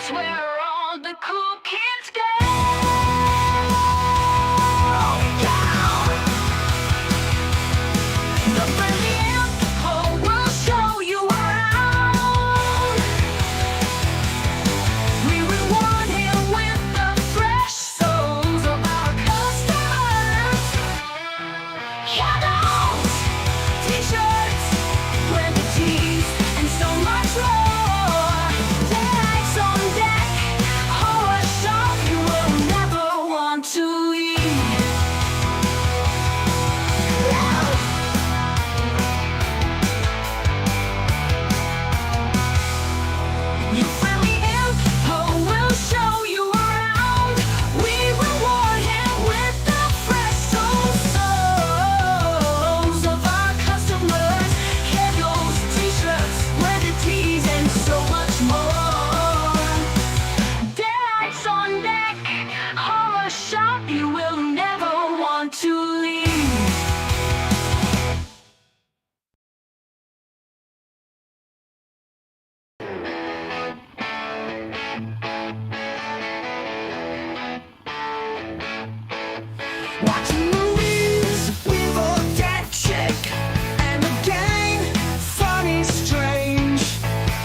It's where all the cool kids go. The friendly info will show you around. We reward him with the fresh souls of our customers. Candles, t-shirts, plenty tees, and so much more. Tags on deck, horror shop you will never want to leave. Your friendly info will show you around. We reward him with the fresh souls of our customers. Candles, t-shirts, blended teas, and so much more. Deadites on deck, horror shop you will never want to leave. Watching movies with a dead chick, and again, funny, strange,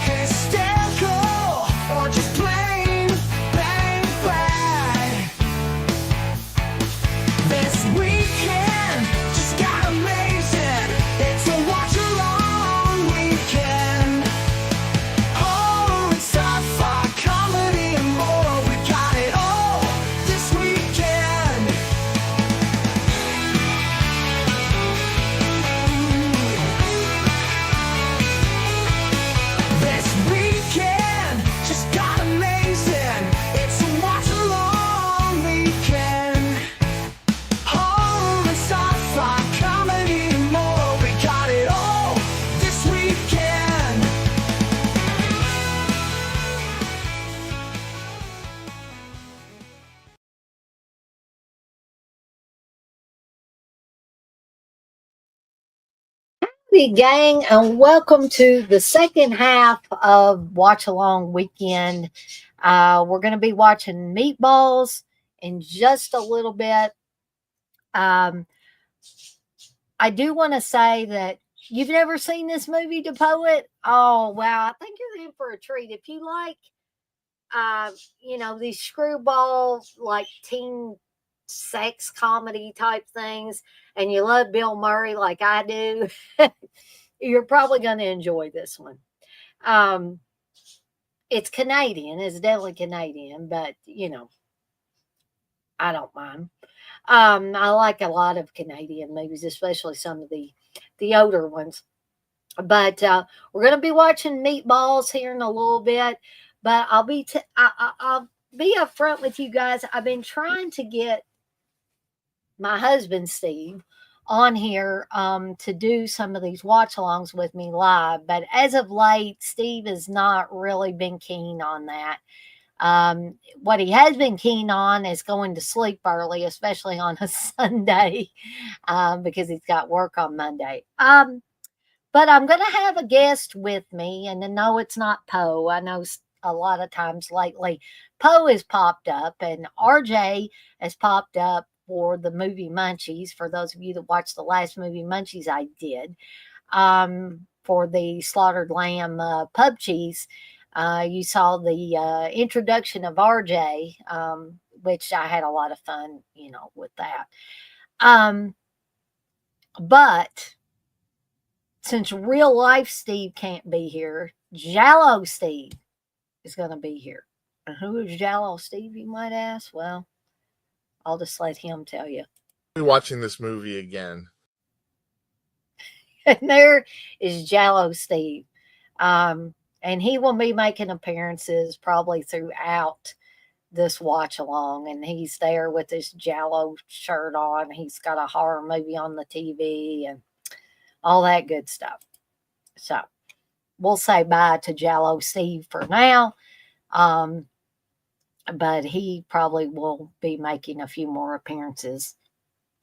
hysterical, or just plain bad. This weekend just got amazing. It's a watch-along weekend. Horror and sci-fi, comedy and more. We got it all this weekend. This weekend just got amazing. It's a watch-along weekend. Horror and sci-fi, comedy and more. We got it all this weekend. Howdy, gang, and welcome to the second half of Watch Along Weekend. We're going to be watching Meatballs in just a little bit. I do want to say that you've never seen this movie, The Poet. Oh, wow. I think you're in for a treat. If you like, these screwball, like teen sex comedy type things, and you love Bill Murray like I do, you're probably going to enjoy this one. It's Canadian. It's definitely Canadian, but, I don't mind. I like a lot of Canadian movies, especially some of the older ones. But we're going to be watching Meatballs here in a little bit. But I'll be upfront with you guys. I've been trying to get my husband Steve on here to do some of these watch-alongs with me live, but as of late, Steve has not really been keen on that. What he has been keen on is going to sleep early, especially on a Sunday, because he's got work on Monday. But I'm going to have a guest with me, and no, it's not Poe. I know a lot of times lately Poe has popped up, and RJ has popped up for the movie Munchies. For those of you that watched the last movie Munchies I did, for the Slaughtered Lamb pub cheese, you saw the introduction of RJ, which I had a lot of fun, with that. But since real life Steve can't be here, Jallo Steve is going to be here. And who is Jallo Steve, you might ask? Well, I'll just let him tell you. I'll be watching this movie again. And there is Jallo Steve. And he will be making appearances probably throughout this watch along. And he's there with his Jallo shirt on. He's got a horror movie on the TV and all that good stuff. So we'll say bye to Jallo Steve for now. But he probably will be making a few more appearances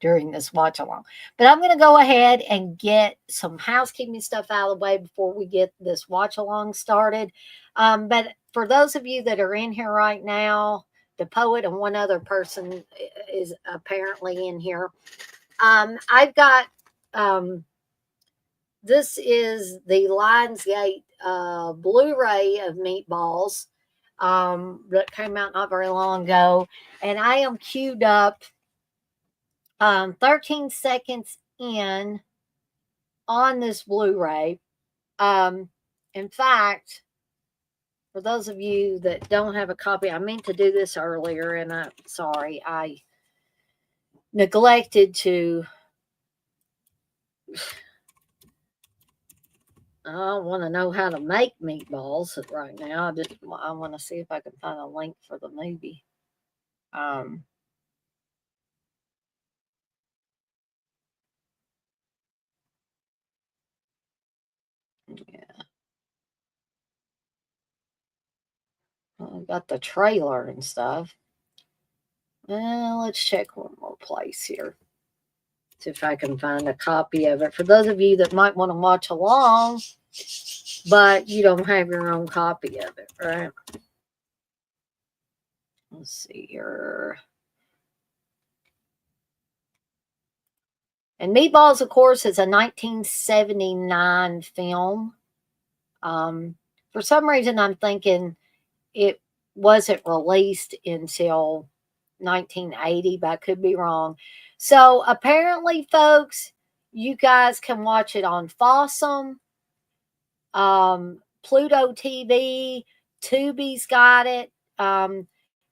during this watch along. But I'm going to go ahead and get some housekeeping stuff out of the way before we get this watch along started. But for those of you that are in here right now, the poet and one other person is apparently in here. I've got this is the Lionsgate Blu-ray of Meatballs that came out not very long ago, and I am queued up 13 seconds in on this Blu-ray. In fact, for those of you that don't have a copy, I meant to do this earlier, and I'm sorry, I neglected to. I want to know how to make meatballs right now. I want to see if I can find a link for the movie. Um, yeah, I got the trailer and stuff. Well, let's check one more place here. See if I can find a copy of it. For those of you that might want to watch along, but you don't have your own copy of it, right? Let's see here. And Meatballs, of course, is a 1979 film. For some reason, I'm thinking it wasn't released until 1980, but I could be wrong. So apparently, folks, you guys can watch it on Fossum, Pluto TV, Tubi's got it.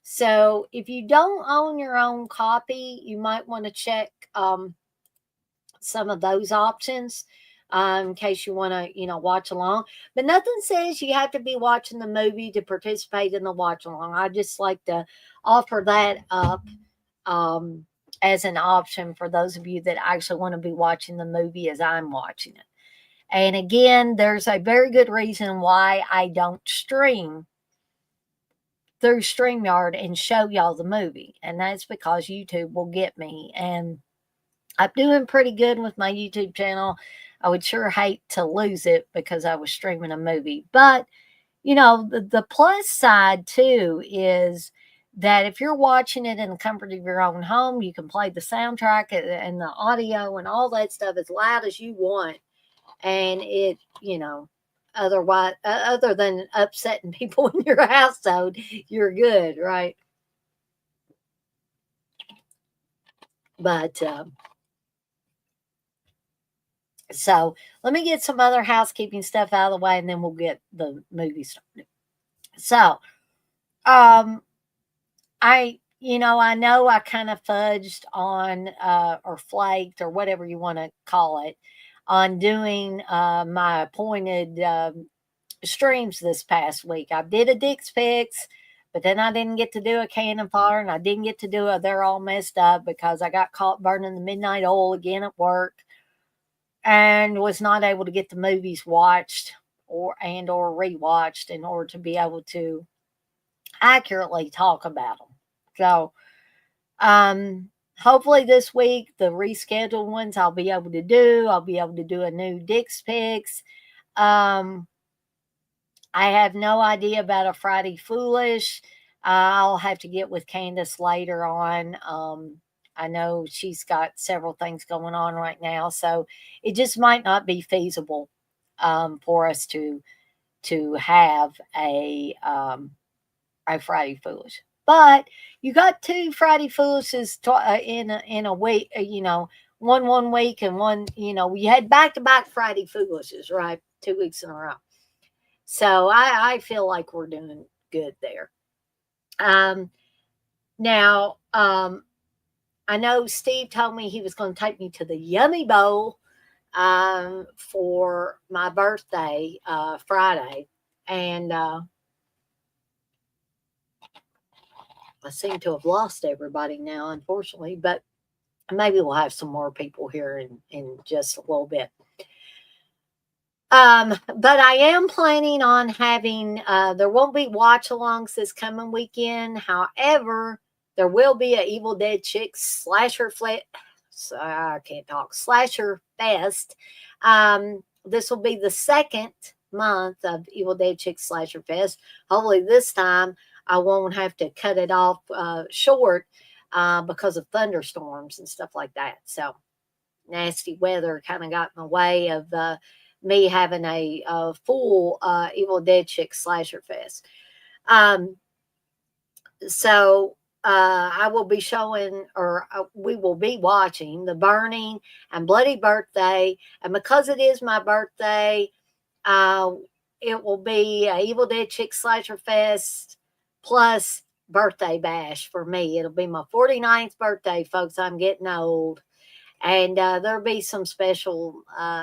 So if you don't own your own copy, you might want to check some of those options in case you want to, watch along. But nothing says you have to be watching the movie to participate in the watch along. I just like to offer that up as an option for those of you that actually want to be watching the movie as I'm watching it. And again, there's a very good reason why I don't stream through StreamYard and show y'all the movie. And that's because YouTube will get me. And I'm doing pretty good with my YouTube channel. I would sure hate to lose it because I was streaming a movie. But, the plus side too is that if you're watching it in the comfort of your own home, you can play the soundtrack and the audio and all that stuff as loud as you want. And it, otherwise, other than upsetting people in your household, you're good, right? But, so let me get some other housekeeping stuff out of the way and then we'll get the movie started. So, I know I kind of fudged on, or flaked or whatever you want to call it on doing, my appointed, streams this past week. I did a Dick's Picks, but then I didn't get to do a cannon fodder and I didn't get to do a They're All Messed Up because I got caught burning the midnight oil again at work and was not able to get the movies watched or rewatched in order to be able to accurately talk about them. So, hopefully this week, the rescheduled ones I'll be able to do. I'll be able to do a new Dick's Picks. I have no idea about a Friday Foolish. I'll have to get with Candace later on. I know she's got several things going on right now, so it just might not be feasible for us to have a Friday Foolish. But you got two Friday Foolishes in a week. One week and one. We had back-to-back Friday Foolishes, right? 2 weeks in a row. So I feel like we're doing good there. Now, I know Steve told me he was going to take me to the Yummy Bowl for my birthday Friday. And I seem to have lost everybody now, unfortunately. But maybe we'll have some more people here in just a little bit. But I am planning on having, there won't be watch-alongs this coming weekend. However, there will be a Evil Dead Chicks slasher slasher fest. This will be the second month of Evil Dead Chick Slasher Fest. Hopefully, this time I won't have to cut it off short because of thunderstorms and stuff like that. So, nasty weather kind of got in the way of me having a full Evil Dead Chick Slasher Fest. Um, so I will be showing, or we will be watching The Burning and Bloody Birthday. And because it is my birthday, uh, it will be a Evil Dead Chick Slasher Fest plus birthday bash for me. It'll be my 49th birthday, folks. I'm getting old. And there'll be some special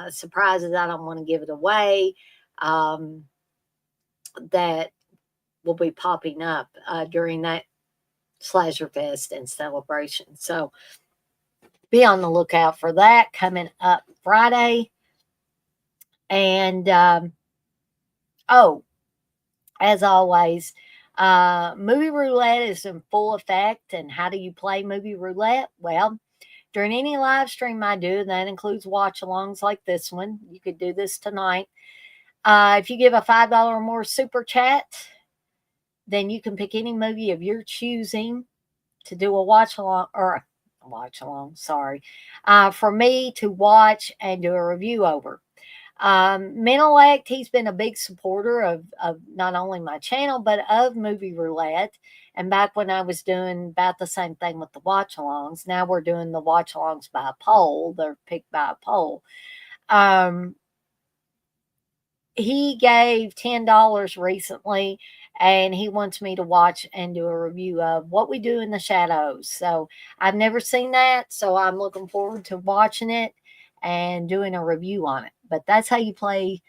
surprises. I don't want to give it away. That will be popping up during that Slasher Fest and celebration. So be on the lookout for that coming up Friday. And oh, as always, movie roulette is in full effect. And how do you play movie roulette? Well, during any live stream I do, and that includes watch alongs like this one, you could do this tonight. If you give a $5 or more super chat, then you can pick any movie of your choosing to do a watch along, or a watch along, sorry, for me to watch and do a review over. Menelect, he's been a big supporter of not only my channel, but of Movie Roulette. And back when I was doing about the same thing with the watch alongs, now we're doing the watch alongs by a poll. They're picked by a poll. He gave $10 recently, and he wants me to watch and do a review of What We Do in the Shadows. So I've never seen that, so I'm looking forward to watching it and doing a review on it. But that's how you play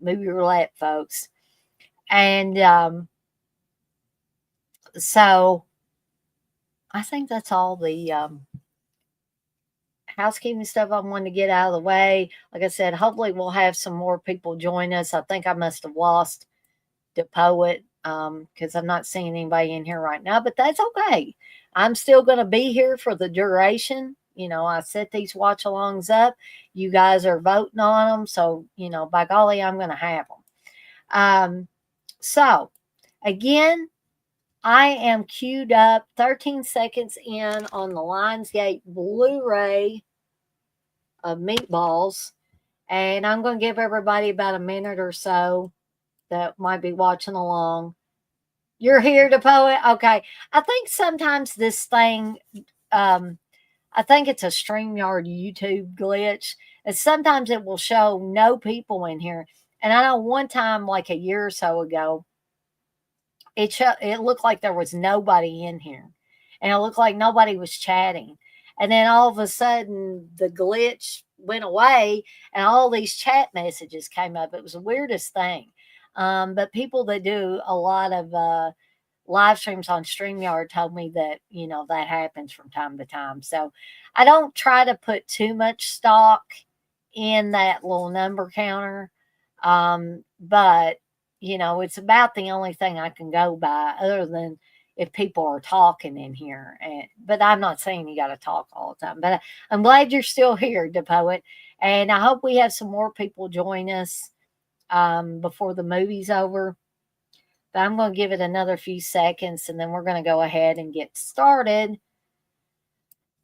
movie roulette, folks. And so I think that's all the housekeeping stuff I wanted to get out of the way. Like I said, hopefully we'll have some more people join us. I think I must have lost the poet because I'm not seeing anybody in here right now, but that's okay. I'm still going to be here for the duration. You know, I set these watch alongs up. You guys are voting on them. So, you know, by golly, I'm going to have them. So, again, I am queued up 13 seconds in on the Lionsgate Blu-ray of Meatballs. And I'm going to give everybody about a minute or so that might be watching along. You're here to poet? Okay. I think sometimes this thing, I think it's a StreamYard YouTube glitch. And sometimes it will show no people in here. And I know one time, like a year or so ago, it looked like there was nobody in here. And it looked like nobody was chatting. And then all of a sudden the glitch went away and all these chat messages came up. It was the weirdest thing. But people that do a lot of live streams on StreamYard told me that, you know, that happens from time to time. So I don't try to put too much stock in that little number counter. But, you know, it's about the only thing I can go by other than if people are talking in here. But I'm not saying you got to talk all the time. But I'm glad you're still here, the poet. And I hope we have some more people join us before the movie's over. But I'm going to give it another few seconds and then we're going to go ahead and get started.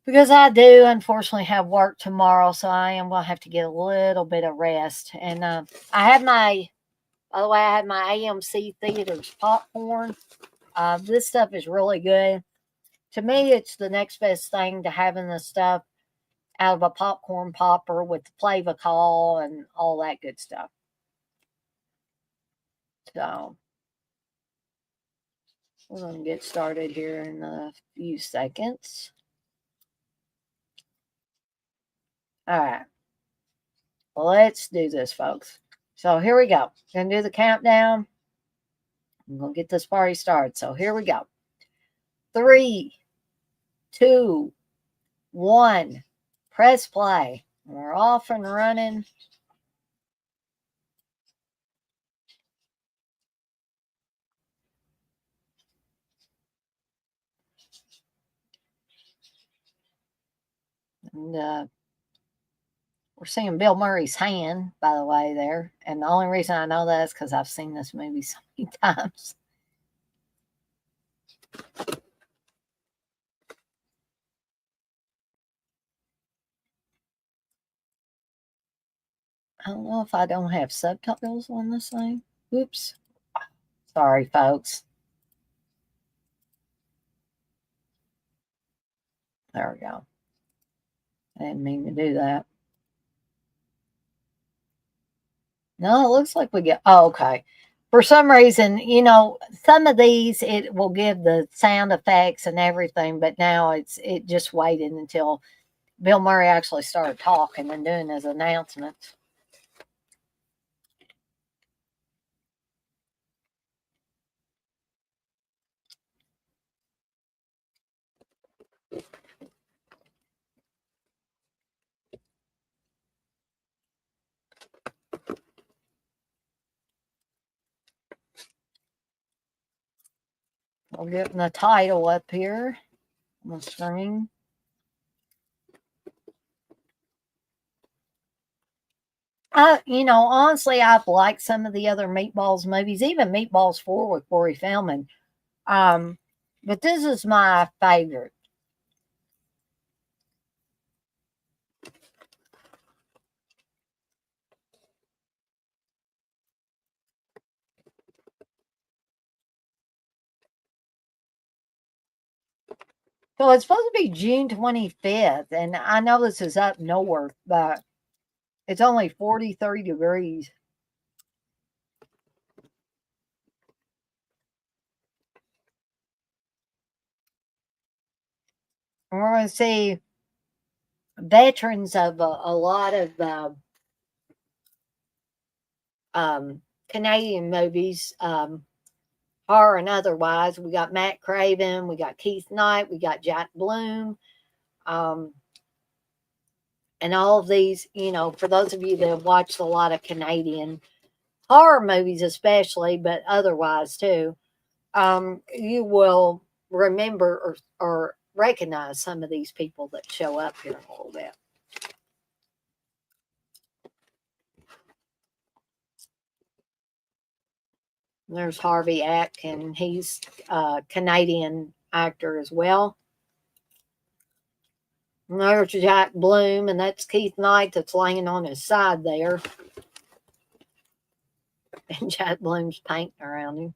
Because I do unfortunately have work tomorrow, so I am going to have to get a little bit of rest. And I have my, by the way, I have my AMC Theaters popcorn. This stuff is really good. To me, it's the next best thing to having the stuff out of a popcorn popper with the Flavacol and all that good stuff. So we're going to get started here in a few seconds. All right. Let's do this, folks. So here we go. Gonna do the countdown. I'm gonna get this party started. So here we go. 3, 2, 1. Press play. We're off and running. And We're seeing Bill Murray's hand, by the way, there. And the only reason I know that is because I've seen this movie so many times. I don't know if I don't have subtitles on this thing. Oops. Sorry, folks. There we go. I didn't mean to do that. No, it looks like we get. Oh, okay. For some reason, some of these it will give the sound effects and everything, but now it just waited until Bill Murray actually started talking and doing his announcements. We're getting the title up here on the screen. Honestly, I've liked some of the other Meatballs movies, even Meatballs 4 with Corey Feldman. But this is my favorite. So it's supposed to be June 25th, and I know this is up north, but it's only 30 degrees. And we're going to see veterans of a lot of Canadian movies, horror and otherwise. We got Matt Craven, we got Keith Knight, we got Jack Bloom. And all of these, for those of you that have watched a lot of Canadian horror movies, especially, but otherwise too, you will remember or recognize some of these people that show up here in a little bit. There's Harvey Eck, and he's a Canadian actor as well. And there's Jack Bloom, and that's Keith Knight that's laying on his side there. And Jack Bloom's painting around him.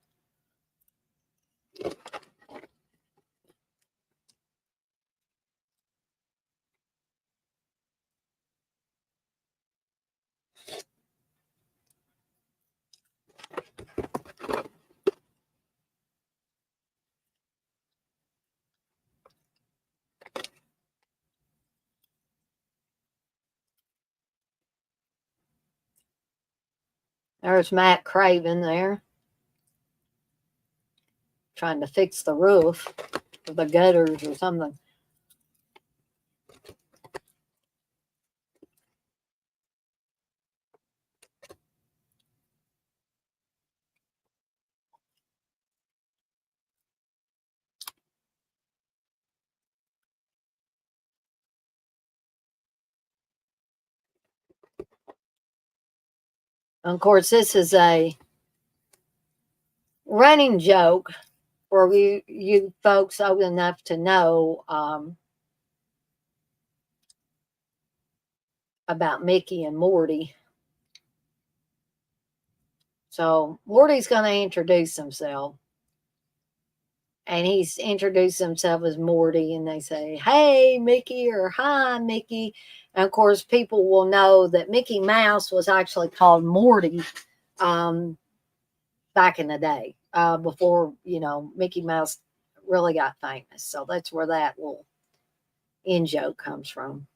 There's Matt Craven there, trying to fix the roof or the gutters or something. Of course, this is a running joke for you folks old enough to know about Mickey and Morty. So Morty's going to introduce himself. And he's introduced himself as Morty, and they say, "Hey, Mickey," or "Hi, Mickey." And of course, people will know that Mickey Mouse was actually called Morty back in the day, before, Mickey Mouse really got famous. So that's where that little in joke comes from.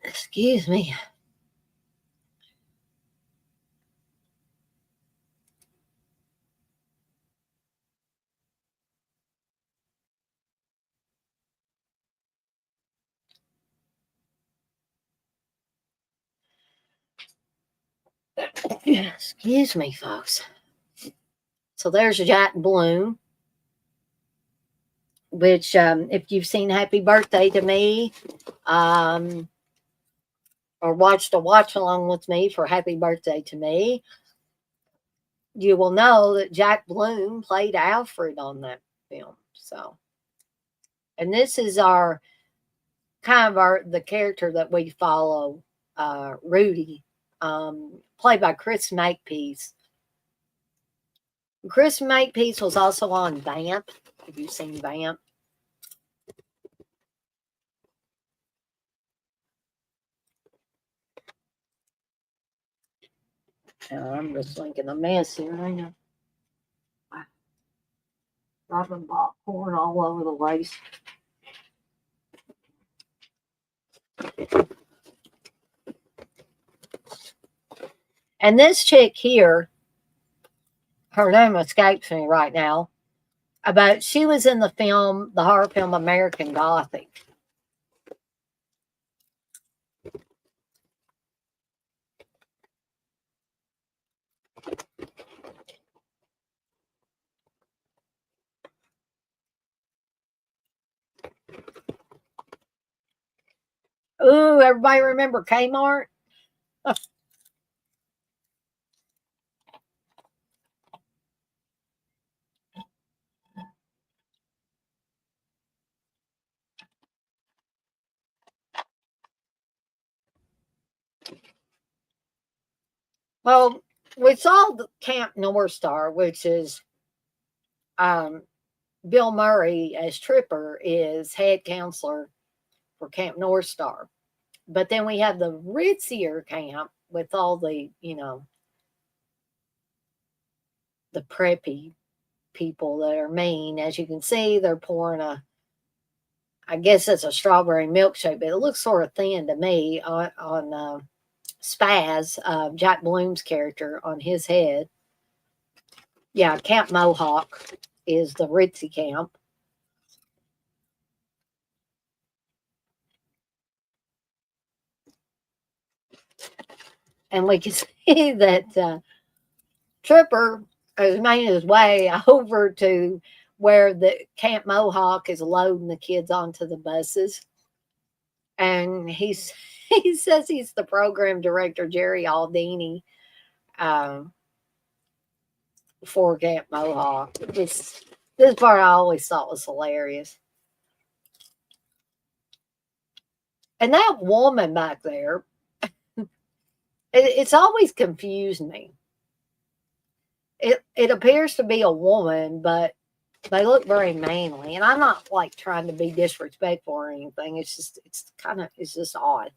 Excuse me. Excuse me, folks. So there's Jack Bloom, which, if you've seen Happy Birthday to Me, um, or watched a watch along with me for Happy Birthday to Me, you will know that Jack Bloom played Alfred on that film. So, and this is our kind of the character that we follow, Rudy, played by Chris Makepeace. Chris Makepeace was also on Vamp. Have you seen Vamp? I'm just making a mess here. I know. Dropping popcorn all over the place. And this chick here, her name escapes me right now, but she was in the film, the horror film American Gothic. Ooh, everybody remember Kmart? Well, we saw the Camp North Star, which is um, Bill Murray as Tripper is head counselor for Camp North Star. But then we have the ritzier camp with all the, the preppy people that are mean. As you can see, they're pouring I guess it's a strawberry milkshake, but it looks sort of thin to me on Spaz, Jack Bloom's character, on his head. Yeah, Camp Mohawk is the ritzy camp. And we can see that Tripper has made his way over to where the Camp Mohawk is loading the kids onto the buses. And he says he's the program director, Jerry Aldini, um, for Camp Mohawk. This part I always thought was hilarious. And that woman back there, it's always confused me. It appears to be a woman, but they look very manly. And I'm not like trying to be disrespectful or anything. It's just odd.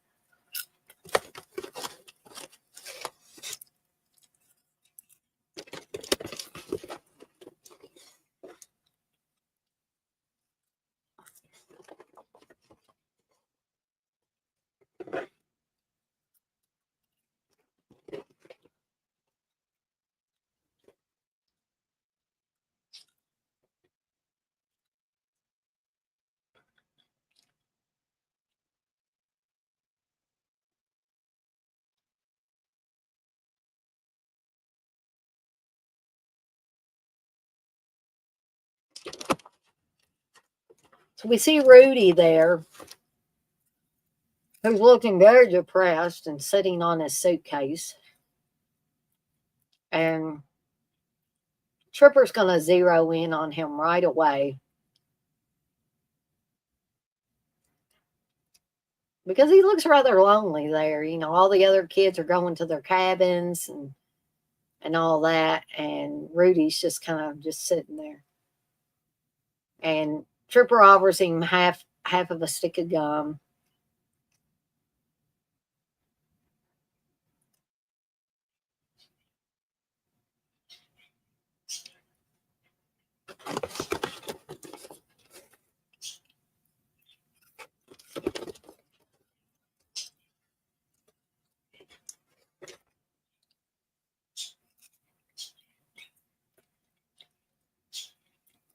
So we see Rudy there, who's looking very depressed and sitting on his suitcase. And Tripper's going to zero in on him right away because he looks rather lonely there. All the other kids are going to their cabins and all that, and Rudy's just kind of just sitting there. And Tripper offers him half of a stick of gum.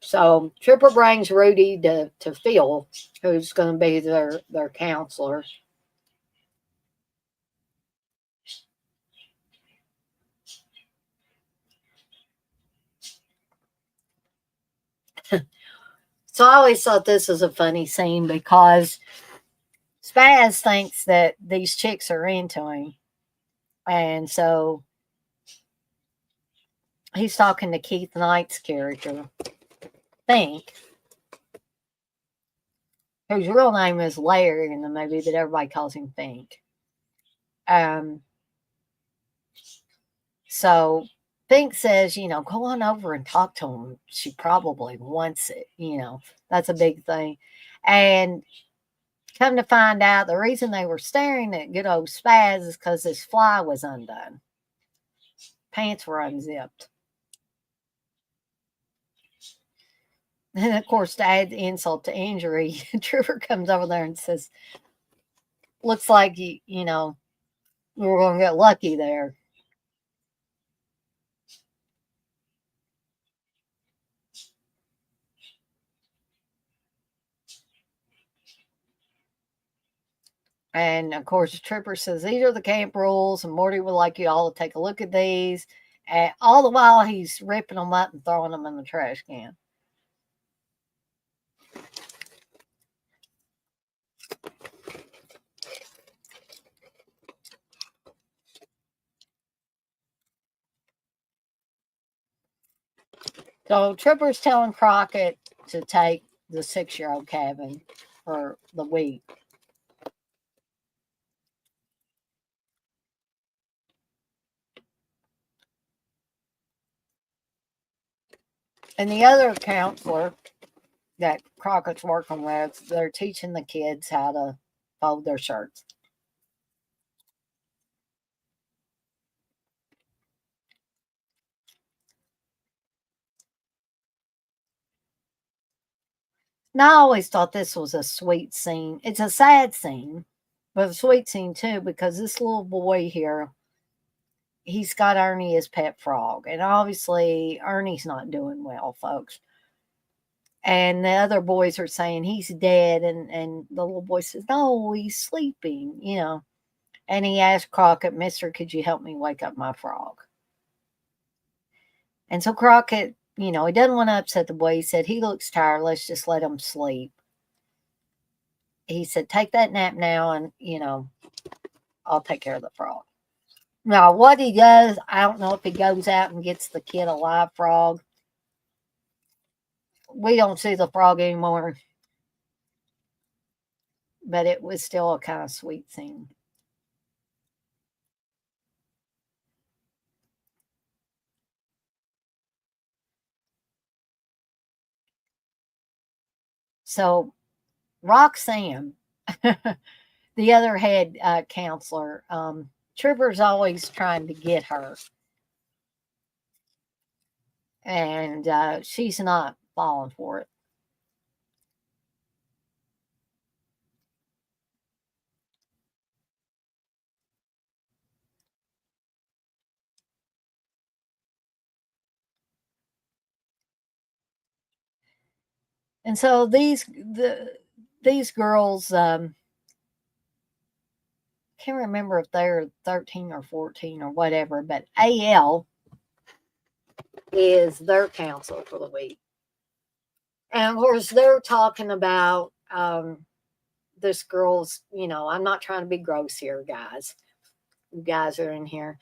So Tripper brings Rudy to Phil, who's going to be their counselor. So I always thought this was a funny scene because Spaz thinks that these chicks are into him. And so he's talking to Keith Knight's character, Think, whose real name is Larry in the movie, but everybody calls him Think. Um, so Think says, go on over and talk to him. She probably wants it. That's a big thing. And come to find out, the reason they were staring at good old Spaz is because his fly was undone. Pants were unzipped. And of course, to add insult to injury, Trooper comes over there and says, looks like, we were going to get lucky there. And of course, the Trooper says, these are the camp rules, and Morty would like you all to take a look at these. And all the while, he's ripping them up and throwing them in the trash can. So Trooper's telling Crockett to take the 6-year-old cabin for the week. And the other counselor that Crockett's working with, they're teaching the kids how to fold their shirts. Now, I always thought this was a sweet scene. It's a sad scene, but a sweet scene too, because this little boy here, he's got Ernie as pet frog. And obviously, Ernie's not doing well, folks. And the other boys are saying he's dead. And the little boy says, no, he's sleeping. And he asked Crockett, Mister, could you help me wake up my frog? And so Crockett, he doesn't want to upset the boy. He said, he looks tired. Let's just let him sleep. He said, take that nap now and, I'll take care of the frog. Now, what he does, I don't know if he goes out and gets the kid a live frog. We don't see the frog anymore. But it was still a kind of sweet thing. So, Roxanne, the other head counselor, Trooper's always trying to get her. And she's not falling for it. And so these girls, can't remember if they're 13 or 14 or whatever, but AL is their counselor for the week. And of course, they're talking about this girl's, I'm not trying to be gross here, guys. You guys are in here.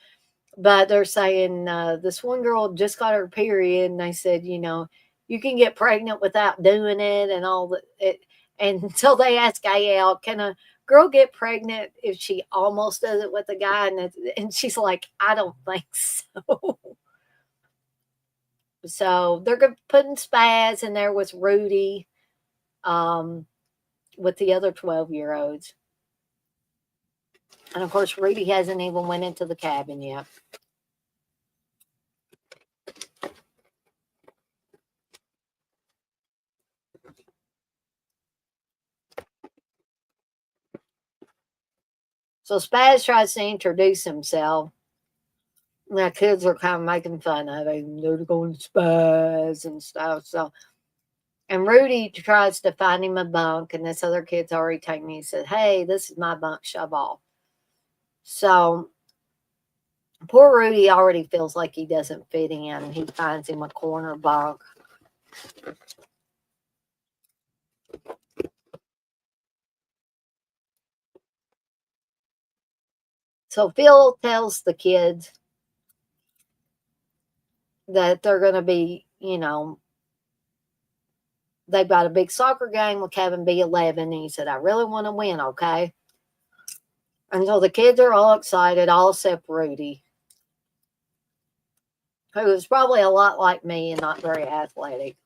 But they're saying this one girl just got her period, and they said, you can get pregnant without doing it and all that. And so they ask AL, can a girl get pregnant if she almost does it with a guy? And she's like, I don't think so. So they're putting Spaz in there with Rudy, with the other 12-year-olds. And of course, Rudy hasn't even went into the cabin yet. So Spaz tries to introduce himself. The kids are kind of making fun of him. They're going Spaz and stuff. So, and Rudy tries to find him a bunk, and this other kid's already taken me. He said, hey, this is my bunk, shove off. So poor Rudy already feels like he doesn't fit in, and he finds him a corner bunk. So Phil tells the kids that they're going to be, they've got a big soccer game with Kevin B11. And he said, I really want to win, okay? And so the kids are all excited, all except Rudy, who is probably a lot like me and not very athletic.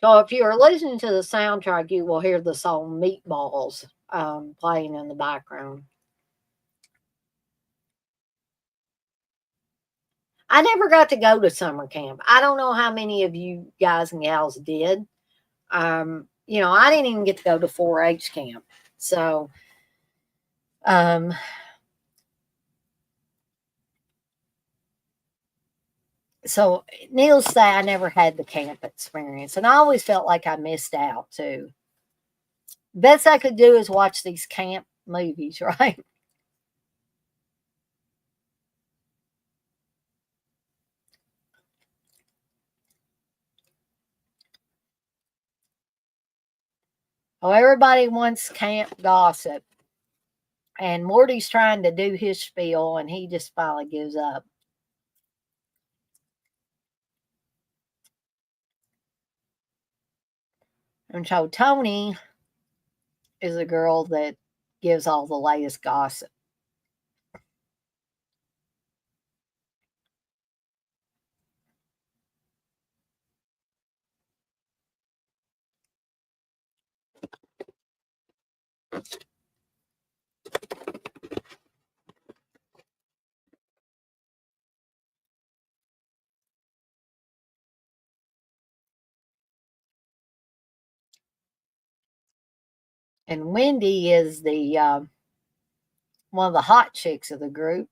So if you're listening to the soundtrack, you will hear the song Meatballs playing in the background. I never got to go to summer camp. I don't know how many of you guys and gals did. I didn't even get to go to 4-H camp. So, um, needless to say, I never had the camp experience, and I always felt like I missed out too. Best I could do is watch these camp movies, right? Oh, everybody wants camp gossip, and Morty's trying to do his spiel, and he just finally gives up. And so Tony is a girl that gives all the latest gossip. And Wendy is the one of the hot chicks of the group.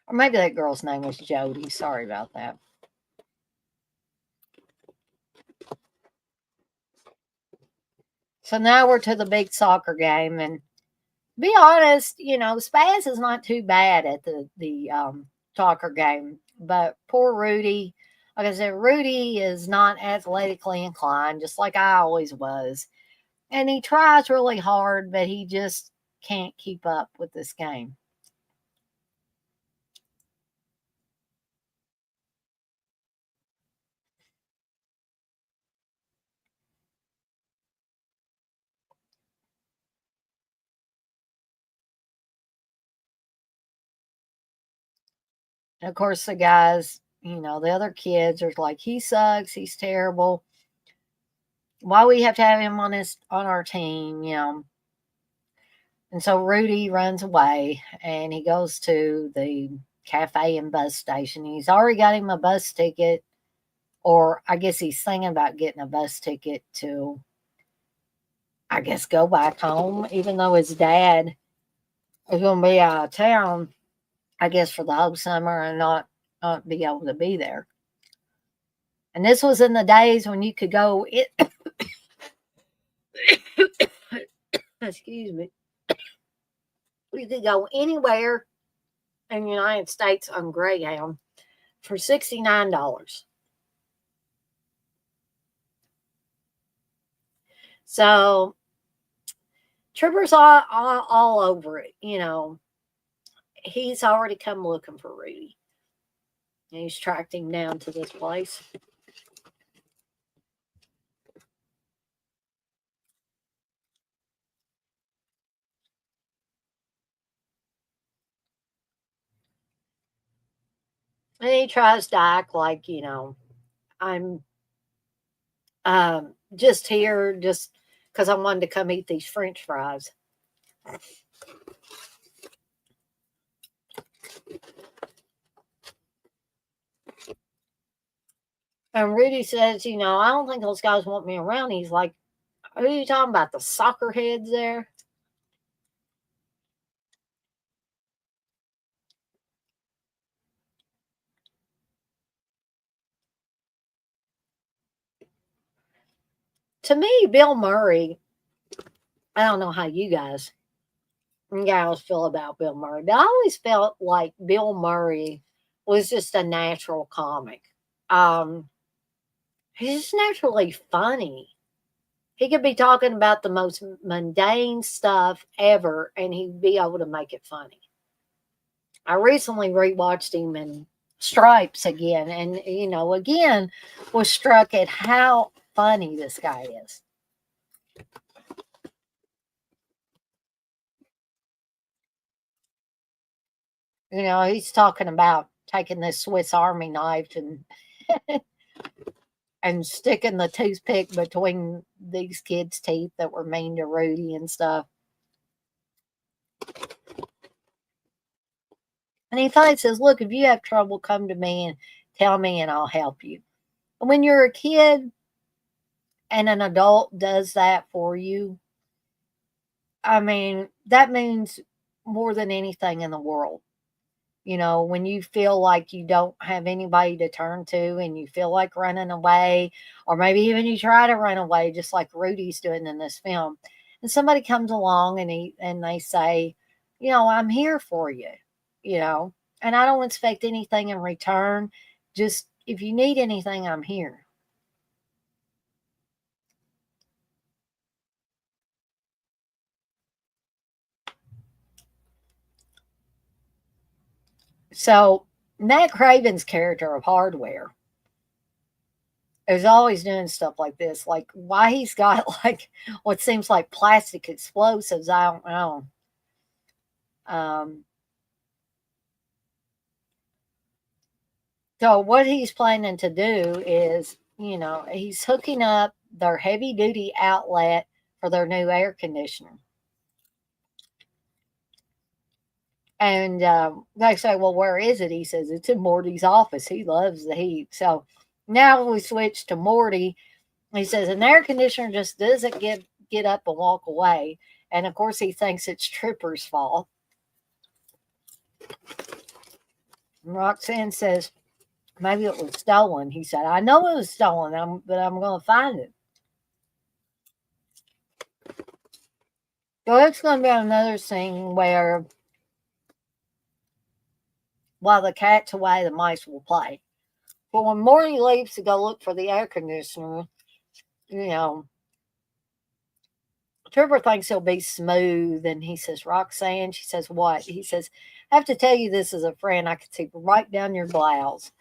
Or maybe that girl's name was Jody. Sorry about that. So now we're to the big soccer game, and be honest, Spaz is not too bad at the soccer game, but poor Rudy. Like I said, Rudy is not athletically inclined, just like I always was, and he tries really hard, but he just can't keep up with this game. And of course, the guys, the other kids are like, he sucks, he's terrible. Why we have to have him on our team? And so Rudy runs away and he goes to the cafe and bus station. He's already got him a bus ticket, or I guess he's thinking about getting a bus ticket to, I guess, go back home, even though his dad is going to be out of town, I guess, for the whole summer and not be able to be there. And this was in the days when you could go, excuse me, you could go anywhere in the United States on Greyhound for $69. So Tripper's all over it. He's already come looking for Rudy. And he's tracked him down to this place. And he tries to act like, I'm just here just because I wanted to come eat these French fries. And Rudy says, I don't think those guys want me around. He's like, who are you talking about? The soccer heads there? To me, Bill Murray, I don't know how you guys and gals feel about Bill Murray, but I always felt like Bill Murray was just a natural comic. Um, he's just naturally funny. He could be talking about the most mundane stuff ever, and he'd be able to make it funny. I recently rewatched him in Stripes again, and again was struck at how funny this guy is. He's talking about taking this Swiss Army knife and sticking the toothpick between these kids' teeth that were mean to Rudy and stuff. And he finally says, "Look, if you have trouble, come to me and tell me, and I'll help you." And when you're a kid and an adult does that for you, I mean, that means more than anything in the world. When you feel like you don't have anybody to turn to and you feel like running away, or maybe even you try to run away, just like Rudy's doing in this film, and somebody comes along and they say, I'm here for you, you know, and I don't expect anything in return. Just if you need anything, I'm here. So Matt Craven's character of Hardware is always doing stuff like this. Like why he's got like what seems like plastic explosives, I don't know. Um, so what he's planning to do is, he's hooking up their heavy duty outlet for their new air conditioner. And they say, well, where is it? He says, it's in Morty's office. He loves the heat. So now we switch to Morty. He says, an air conditioner just doesn't get up and walk away. And of course, he thinks it's Tripper's fault. And Roxanne says, maybe it was stolen. He said, I know it was stolen, but I'm going to find it. So it's going to be another scene where while the cat's away, the mice will play. But when Morty leaves to go look for the air conditioner, you know, Trevor thinks he'll be smooth. And he says, Roxanne, she says, what? He says, I have to tell you this as a friend. I could see right down your blouse.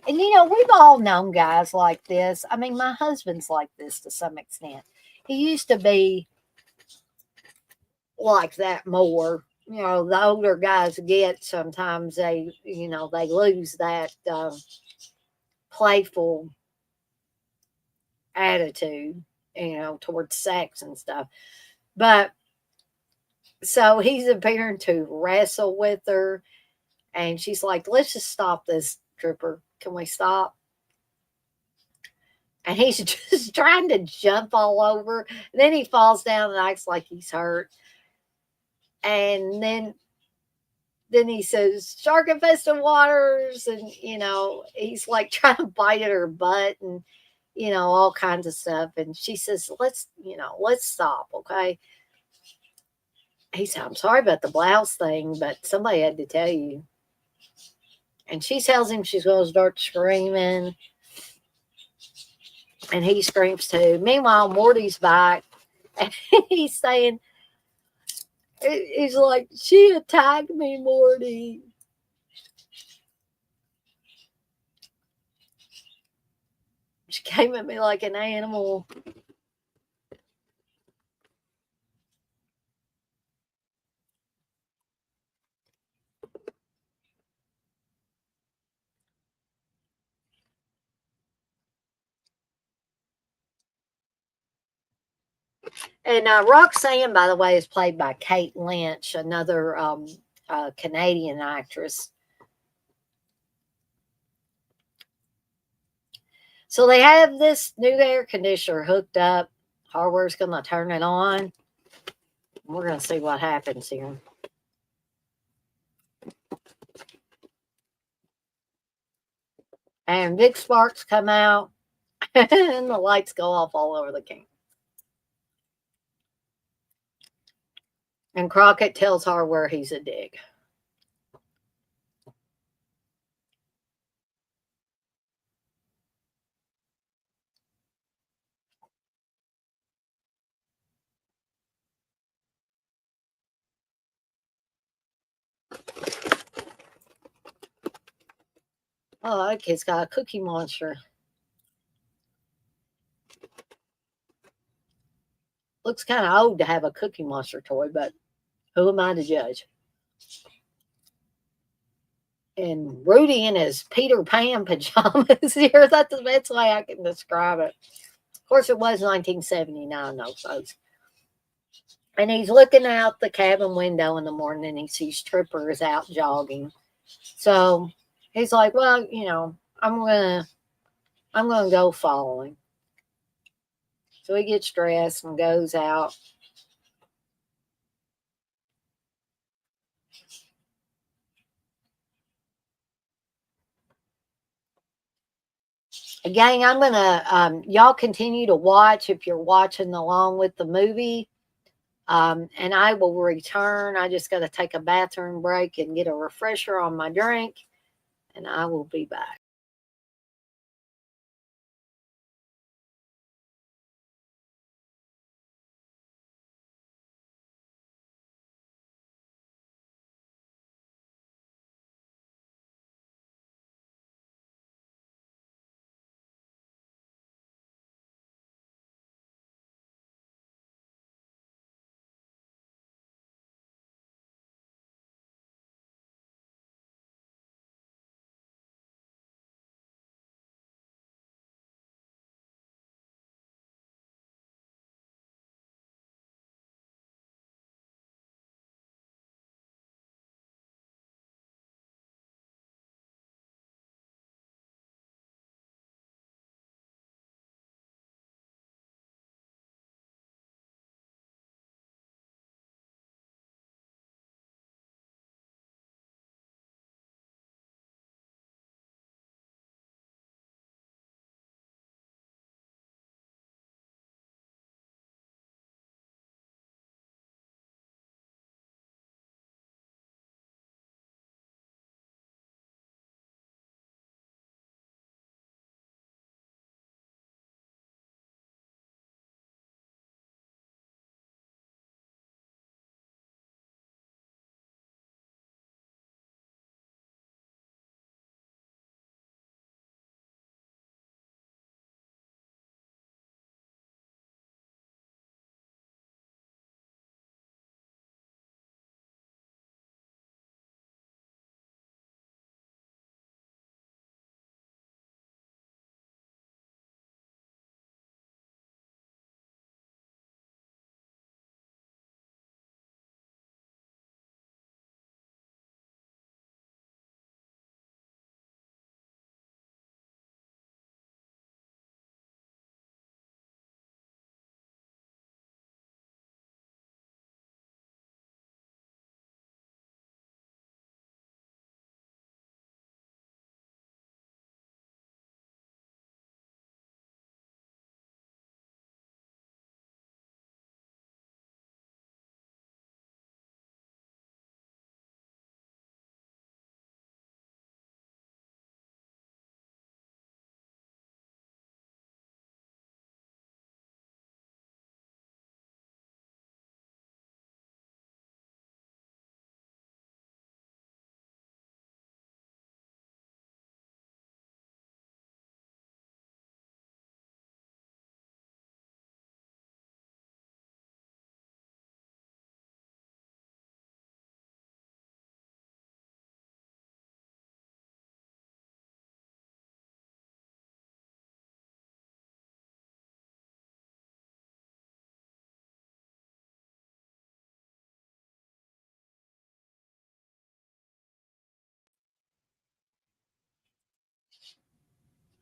And, we've all known guys like this. I mean, my husband's like this to some extent. He used to be like that more. The older guys get, sometimes they lose that playful attitude, towards sex and stuff. But so he's appearing to wrestle with her, and she's like, let's just stop this, Tripper. Can we stop? And he's just trying to jump all over. Then he falls down and acts like he's hurt. And then he says, shark infested waters. And, he's like trying to bite at her butt and, all kinds of stuff. And she says, let's stop. Okay. He said, I'm sorry about the blouse thing, but somebody had to tell you. And she tells him she's going to start screaming. And he screams too. Meanwhile, Morty's back. And he's saying, he's like, she attacked me, Morty. She came at me like an animal. And Roxanne, by the way, is played by Kate Lynch, another Canadian actress. So they have this new air conditioner hooked up. Hardware's going to turn it on. We're going to see what happens here. And big sparks come out, and the lights go off all over the camp. And Crockett tells Hardware he's a dig. Oh, that kid's got a cookie monster. Looks kind of old to have a cookie monster toy, but who am I to judge? And Rudy in his Peter Pan pajamas here. That's the best way I can describe it. Of course, it was 1979, though, folks. And he's looking out the cabin window in the morning and he sees trippers out jogging. So he's like, well, I'm gonna go follow him. So he gets dressed and goes out. Gang, I'm gonna y'all continue to watch if you're watching along with the movie. And I will return. I just got to take a bathroom break and get a refresher on my drink, and I will be back.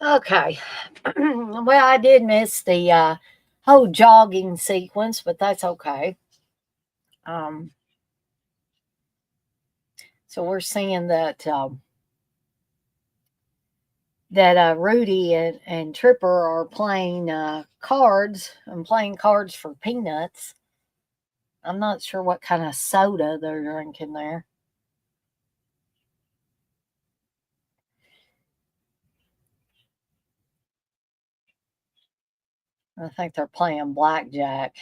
Okay. Well, I did miss the whole jogging sequence, but that's okay. Um, so we're seeing that Rudy and Tripper are playing cards and playing cards for peanuts. I'm not sure what kind of soda they're drinking there. I think they're playing blackjack.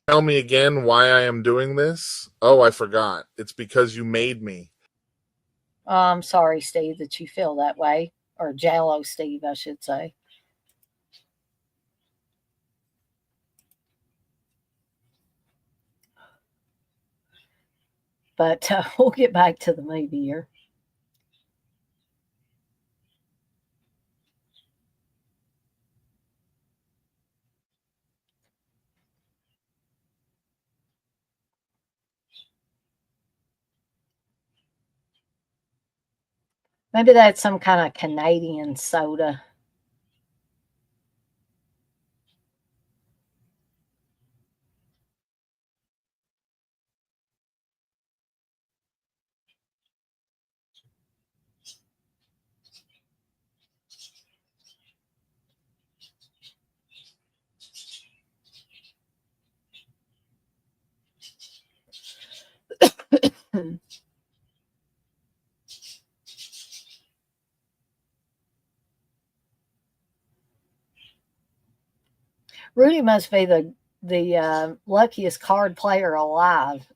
Tell me again why I am doing this. Oh, I forgot. It's because you made me. Oh, I'm sorry, Steve, that you feel that way. Or Jello Steve, I should say. But we'll get back to the movie here. Maybe that's some kind of Canadian soda. Rudy must be the luckiest card player alive.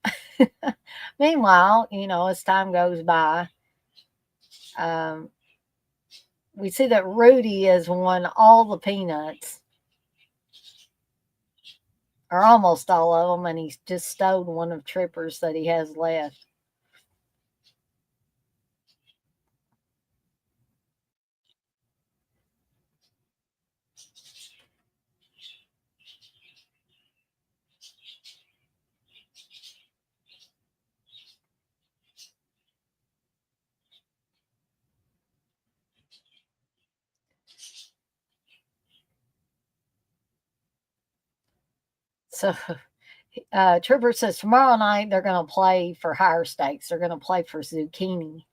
Meanwhile, as time goes by, um, we see that Rudy has won all the peanuts, or almost all of them, and he's just stowed one of Tripper's that he has left. So Tripper says tomorrow night they're going to play for higher stakes. They're going to play for zucchini.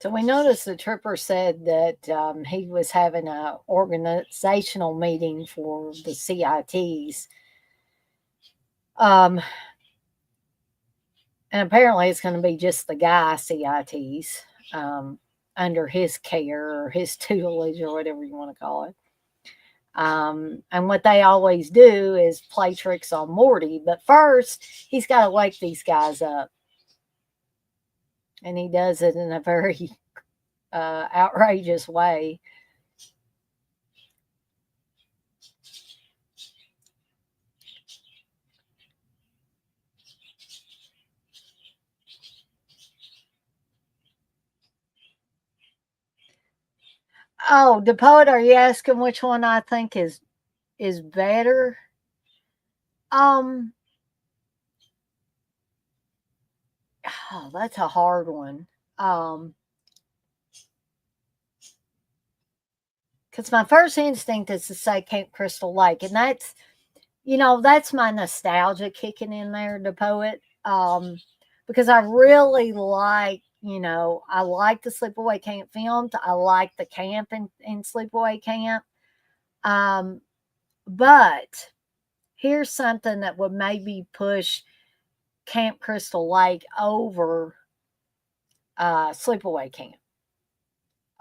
So we noticed that Tripper said that he was having an organizational meeting for the CITs. Um, and apparently it's going to be just the guy CITs under his care or his tutelage or whatever you want to call it. And what they always do is play tricks on Morty. But first, he's got to wake these guys up. And he does it in a very outrageous way. Oh, the poet, are you asking which one I think is better? Um, oh, that's a hard one. Um, because my first instinct is to say Camp Crystal Lake, and that's my nostalgia kicking in there, the poet. Because I really I like the Sleepaway Camp films. I like the camp in Sleepaway Camp. Um, but here's something that would maybe push Camp Crystal Lake over Sleepaway Camp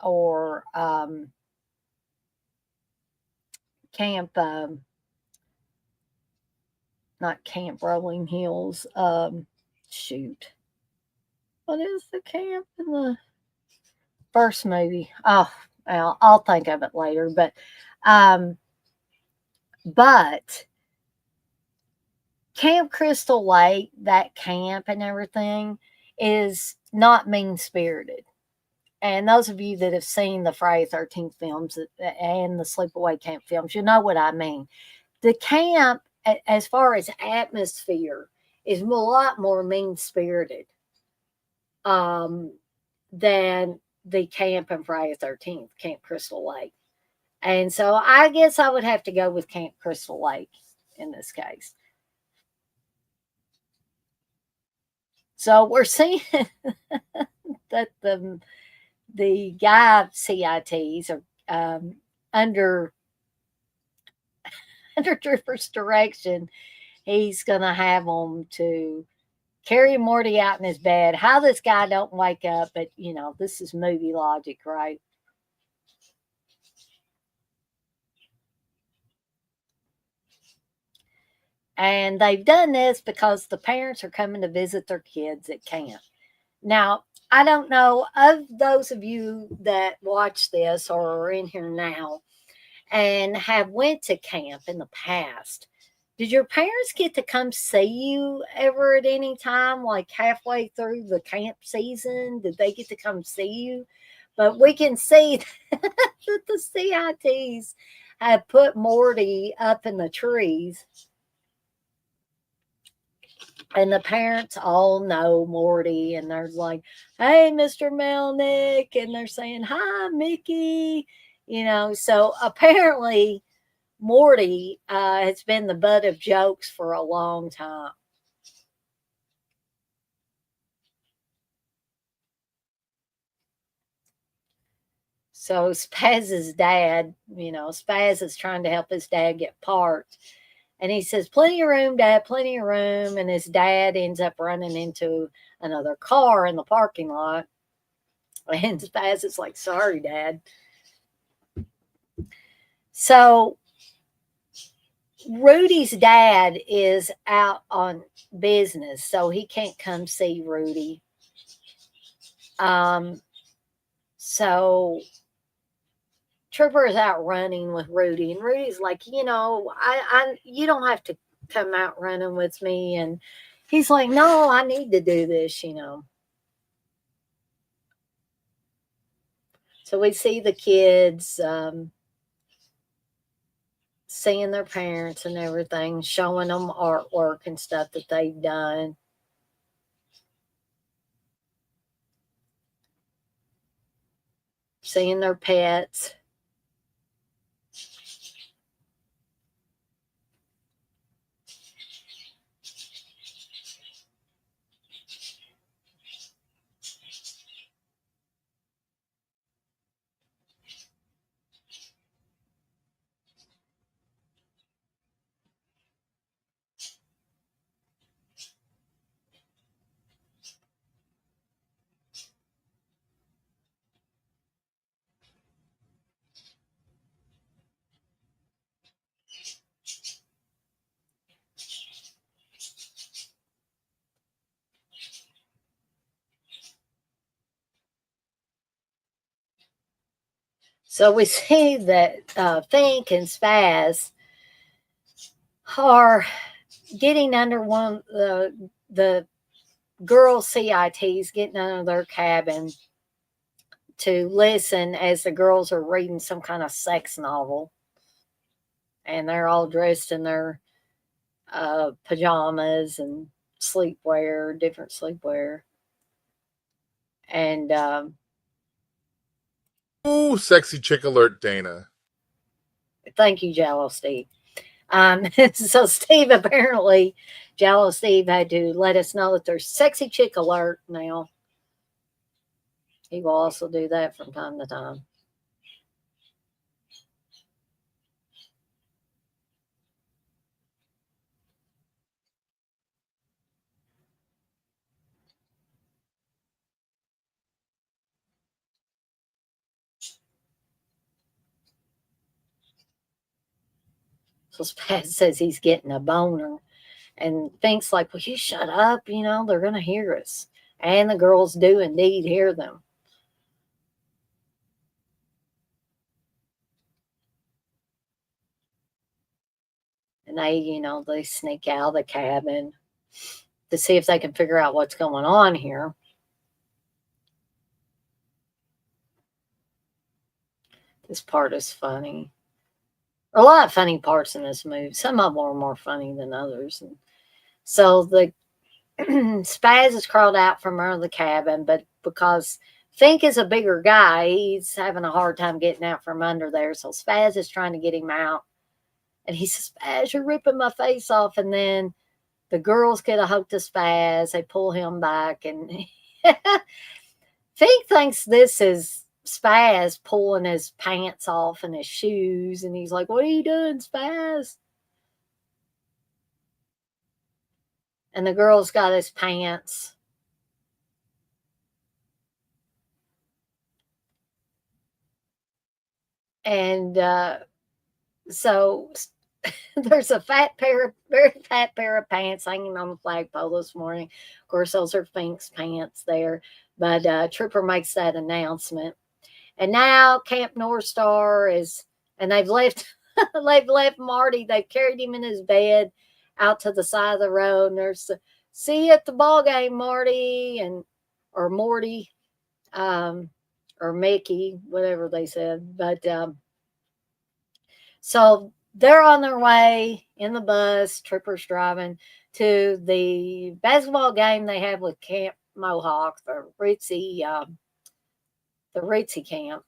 or Camp, not Camp Rolling Hills. Shoot. What is the camp in the first movie? Oh, Well, I'll think of it later, um, but Camp Crystal Lake, that camp and everything, is not mean spirited. And those of you that have seen the Friday 13th films and the Sleepaway Camp films, you know what I mean. The camp, as far as atmosphere, is a lot more mean spirited um, than the camp in Friday 13th, Camp Crystal Lake. And so I guess I would have to go with Camp Crystal Lake in this case. So we're seeing that the guy CITs are under under Trooper's direction. He's gonna have them to carry Morty out in his bed. How this guy don't wake up, but this is movie logic, right? And they've done this because the parents are coming to visit their kids at camp. Now, I don't know of those of you that watch this or are in here now and have went to camp in the past. Did your parents get to come see you ever at any time, like halfway through the camp season? Did they get to come see you? But we can see that the CITs have put Morty up in the trees, and the parents all know Morty, and they're like, "Hey, Mr. Melnick," and they're saying, "Hi, Mickey." So apparently Morty has been the butt of jokes for a long time. So Spaz's dad, Spaz is trying to help his dad get parked. And he says, "Plenty of room, Dad, plenty of room." And his dad ends up running into another car in the parking lot. And Spaz is like, "Sorry, Dad." So Rudy's dad is out on business, so he can't come see Rudy. Um, so Trooper is out running with Rudy, and Rudy's like, you don't have to come out running with me. And he's like, "No, I need to do this. So we see the kids seeing their parents and everything, showing them artwork and stuff that they've done. Seeing their pets. So we see that Fink and Spaz are getting under one the girl CITs, getting under their cabin to listen as the girls are reading some kind of sex novel, and they're all dressed in their pajamas and sleepwear, different sleepwear. And Ooh, sexy chick alert, Dana. thank you, Jello Steve. So Steve, apparently, Jello Steve had to let us know that there's sexy chick alert now. He will also do that from time to time. So Spaz says he's getting a boner, and thinks like, "Well, you shut up, they're gonna hear us." And the girls do indeed hear them. and they sneak out of the cabin to see if they can figure out what's going on here. This part is funny. A lot of funny parts in this movie. Some of them are more funny than others. And so the Spaz has crawled out from under the cabin, but because Fink is a bigger guy, he's having a hard time getting out from under there. So Spaz is trying to get him out. And he says, Spaz, you're ripping my face off. And then the girls get a hook to Spaz. They pull him back. And Fink thinks this is Spaz pulling his pants off and his shoes. And he's like, what are you doing, Spaz? And the girl's got his pants. And so there's a very fat pair of pants hanging on the flagpole this morning. Of course, those are Fink's pants there. But Trooper makes that announcement. And now Camp North Star and they've left they've left Marty. They've carried him in his bed out to the side of the road. And there's see you at the ball game, Marty, or Morty, or Mickey, whatever they said. But so they're on their way in the bus. Trooper's driving to the basketball game they have with Camp Mohawk, the Ritzy camp.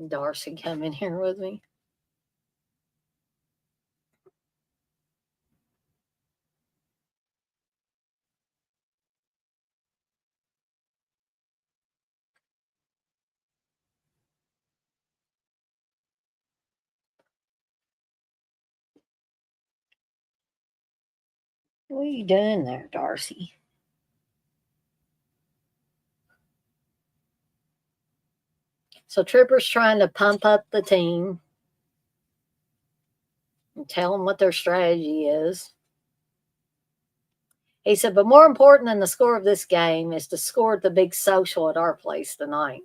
Darcy come in here with me. What are you doing there, Darcy? So Trooper's trying to pump up the team and tell them what their strategy is. He said, but more important than the score of this game is to score at the big social at our place tonight.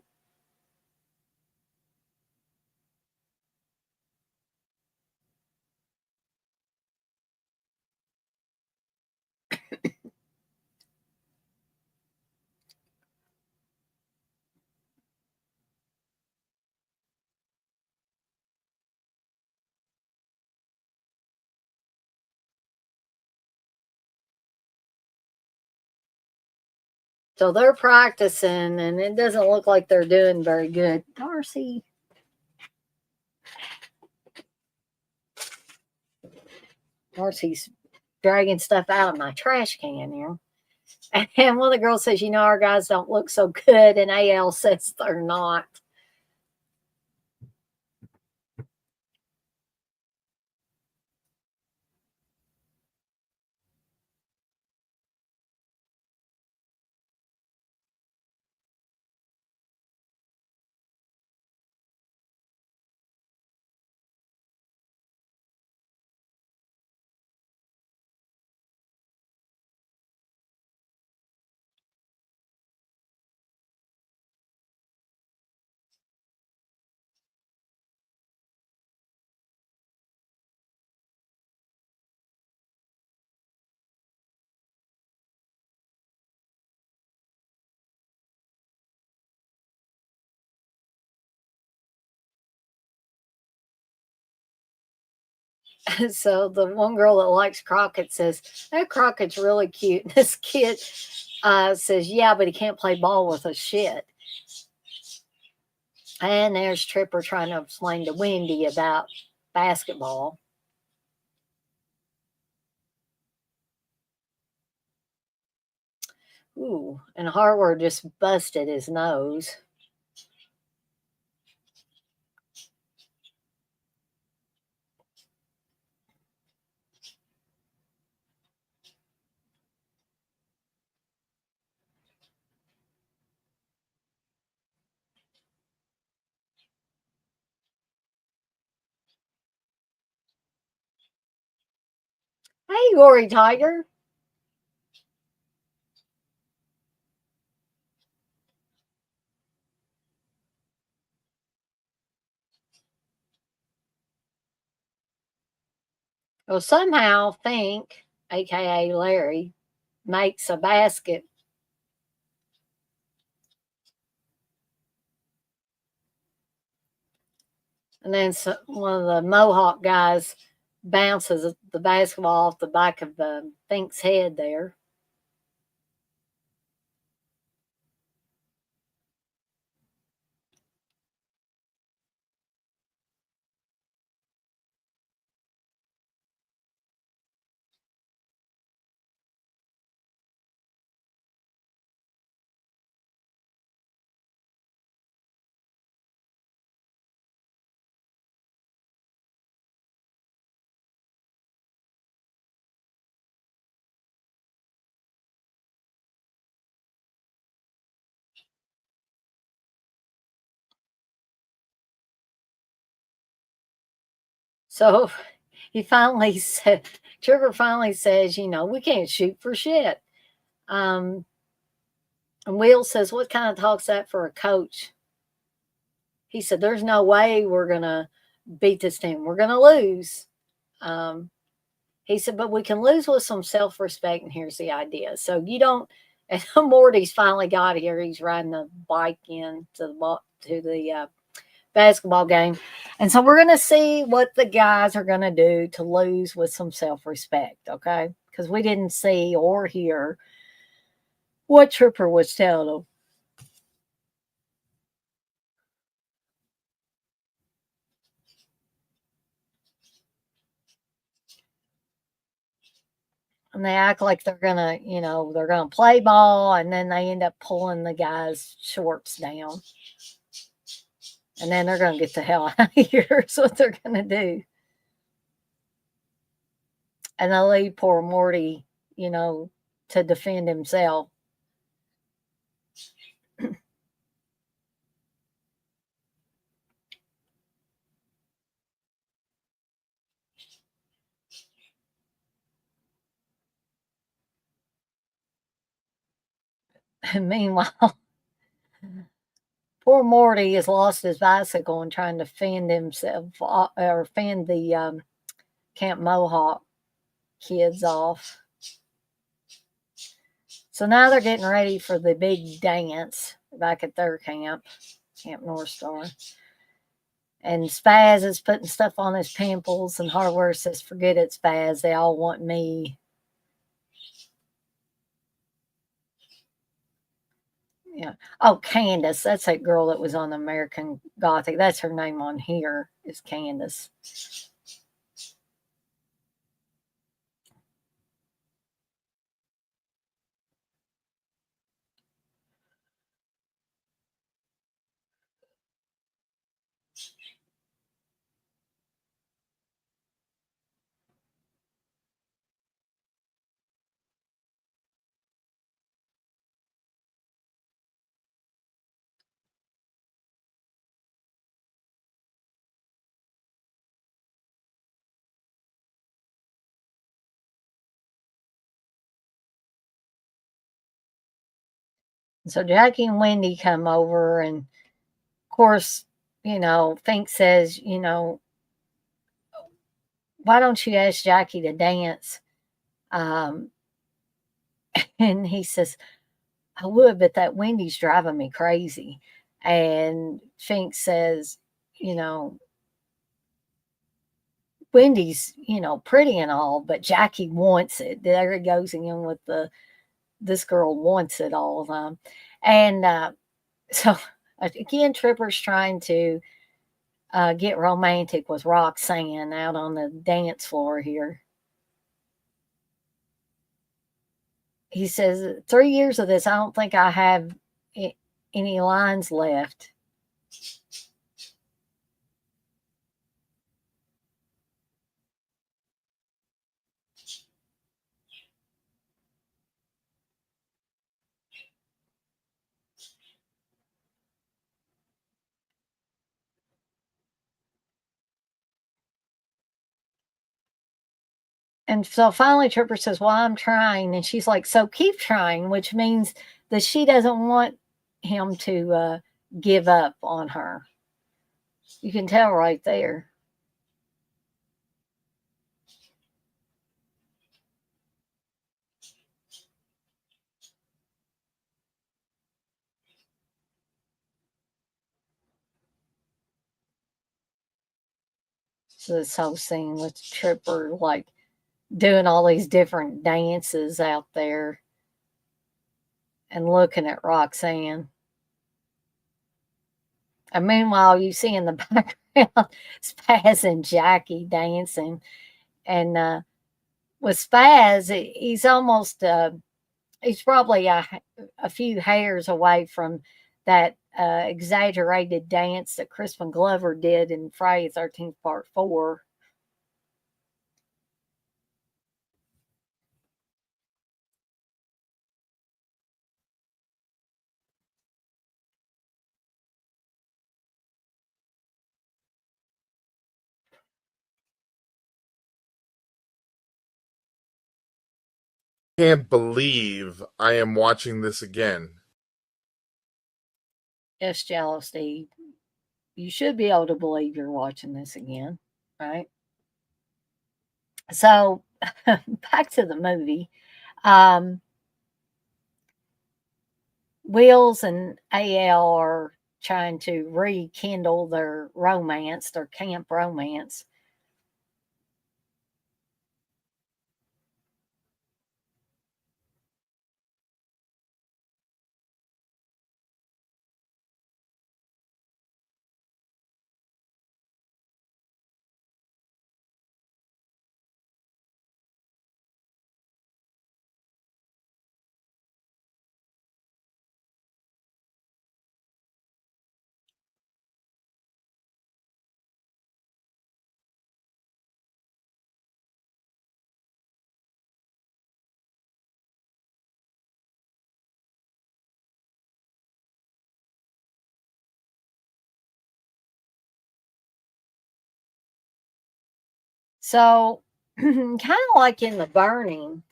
So they're practicing, and it doesn't look like they're doing very good. Darcy. Darcy's dragging stuff out of my trash can here. And one of the girls says, our guys don't look so good, and AL says they're not. So the one girl that likes Crockett says, that Crockett's really cute. And this kid says, yeah, but he can't play ball with a shit. And there's Tripper trying to explain to Wendy about basketball. Ooh, and Harward just busted his nose. Hey, Gory Tiger. Well, somehow Fink, aka Larry, makes a basket. And then one of the Mohawk guys bounces the basketball off the back of Fink's head there. So he finally said, Trevor finally says, we can't shoot for shit. And Will says, what kind of talk's that for a coach? He said, there's no way we're going to beat this team. We're going to lose. Um, he said, but we can lose with some self respect. And here's the idea. So you don't, and Morty's finally got here. He's riding the bike in to the basketball game. And so we're going to see what the guys are going to do to lose with some self respect. Okay. Because we didn't see or hear what Tripper was telling them. And they act like they're gonna, they're gonna play ball, and then they end up pulling the guy's shorts down, and then they're gonna get the hell out of here. Is what they're gonna do, and they'll leave poor Morty, to defend himself. And meanwhile, poor Morty has lost his bicycle and trying to fend himself or fend the Camp Mohawk kids off. So now they're getting ready for the big dance back at their camp, Camp North Star. And Spaz is putting stuff on his pimples, and Hardware says, forget it, Spaz. They all want me. Yeah. Oh, Candace. That's that girl that was on American Gothic. That's her name on here, is Candace. So Jackie and Wendy come over, and of course, Fink says, why don't you ask Jackie to dance? Um, and he says, I would, but that Wendy's driving me crazy. And Fink says, you know, Wendy's, pretty and all, but Jackie wants it. There he goes again with this girl wants it all the time. And so again, Tripper's trying to get romantic with Roxanne out on the dance floor here. He says, 3 years of this, I don't think I have any lines left. And so finally, Tripper says, well, I'm trying. And she's like, so keep trying, which means that she doesn't want him to give up on her. You can tell right there. this whole scene with Tripper, like doing all these different dances out there and looking at Roxanne. And meanwhile, you see in the background Spaz and Jackie dancing. And with Spaz, he's almost, he's probably a few hairs away from that exaggerated dance that Crispin Glover did in Friday the 13th, Part 4. Can't believe I am watching this again. Yes, Jello Steve. You should be able to believe you're watching this again, right? So, back to the movie. Um, Wills and AL are trying to rekindle their romance, their camp romance. So, kind of like in the burning,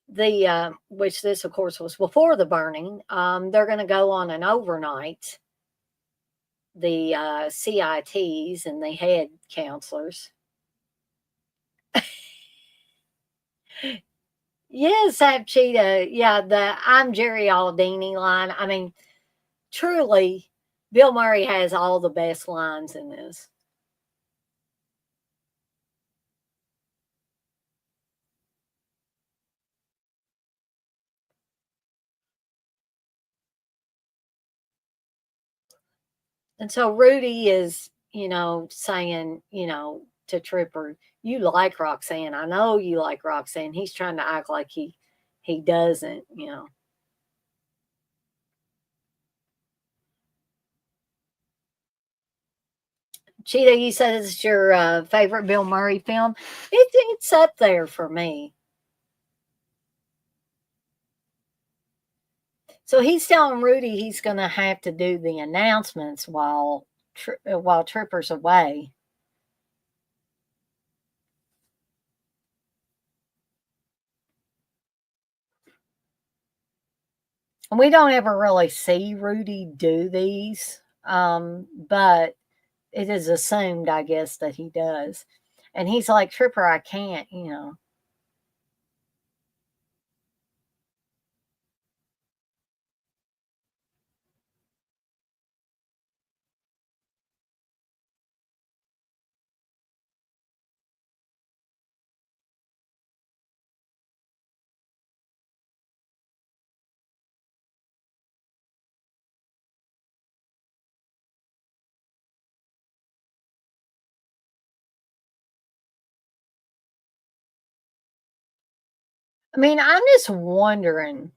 the which this of course was before the burning. They're going to go on an overnight. The CITs and the head counselors. Yes, have Cheetah. Yeah, the I'm Jerry Aldini line. I mean, truly, Bill Murray has all the best lines in this. And so Rudy is, saying, to Tripper, you like Roxanne. I know you like Roxanne. He's trying to act like he doesn't. Cheetah, you said it's your favorite Bill Murray film. It's up there for me. So he's telling Rudy he's going to have to do the announcements while Tripper's away. And we don't ever really see Rudy do these, but it is assumed, I guess, that he does. And he's like, Tripper, I can't. I mean, I'm just wondering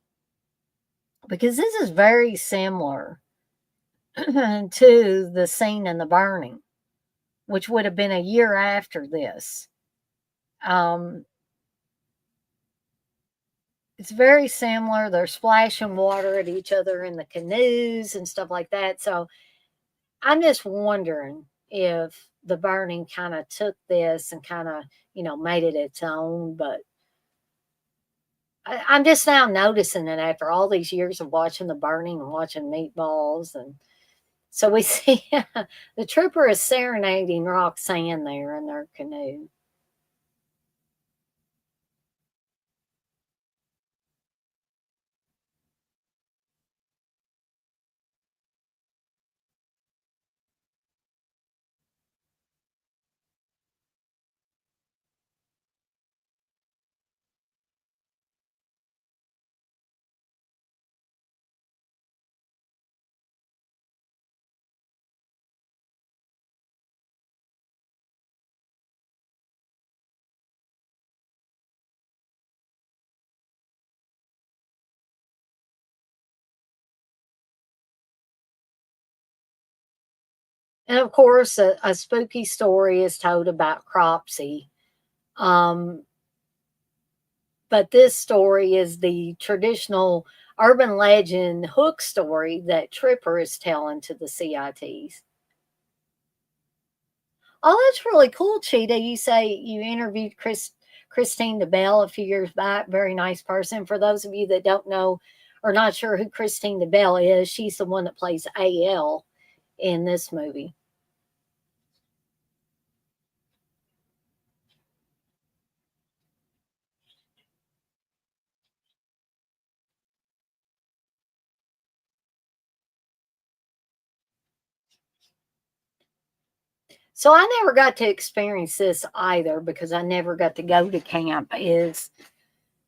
because this is very similar to the scene in the burning, which would have been a year after this. Um, it's very similar. They're splashing water at each other in the canoes and stuff like that. So I'm just wondering if the burning kind of took this and kind of, made it its own. But I'm just now noticing it after all these years of watching the burning and watching Meatballs. And so we see the trooper is serenading Roxanne there in their canoe. And of course, a spooky story is told about Cropsey. Um, but this story is the traditional urban legend hook story that Tripper is telling to the CITs. Oh, that's really cool, Cheetah. You say you interviewed Christine DeBelle a few years back. Very nice person. For those of you that don't know or not sure who Christine DeBelle is, she's the one that plays AL in this movie. So I never got to experience this either because I never got to go to camp. Is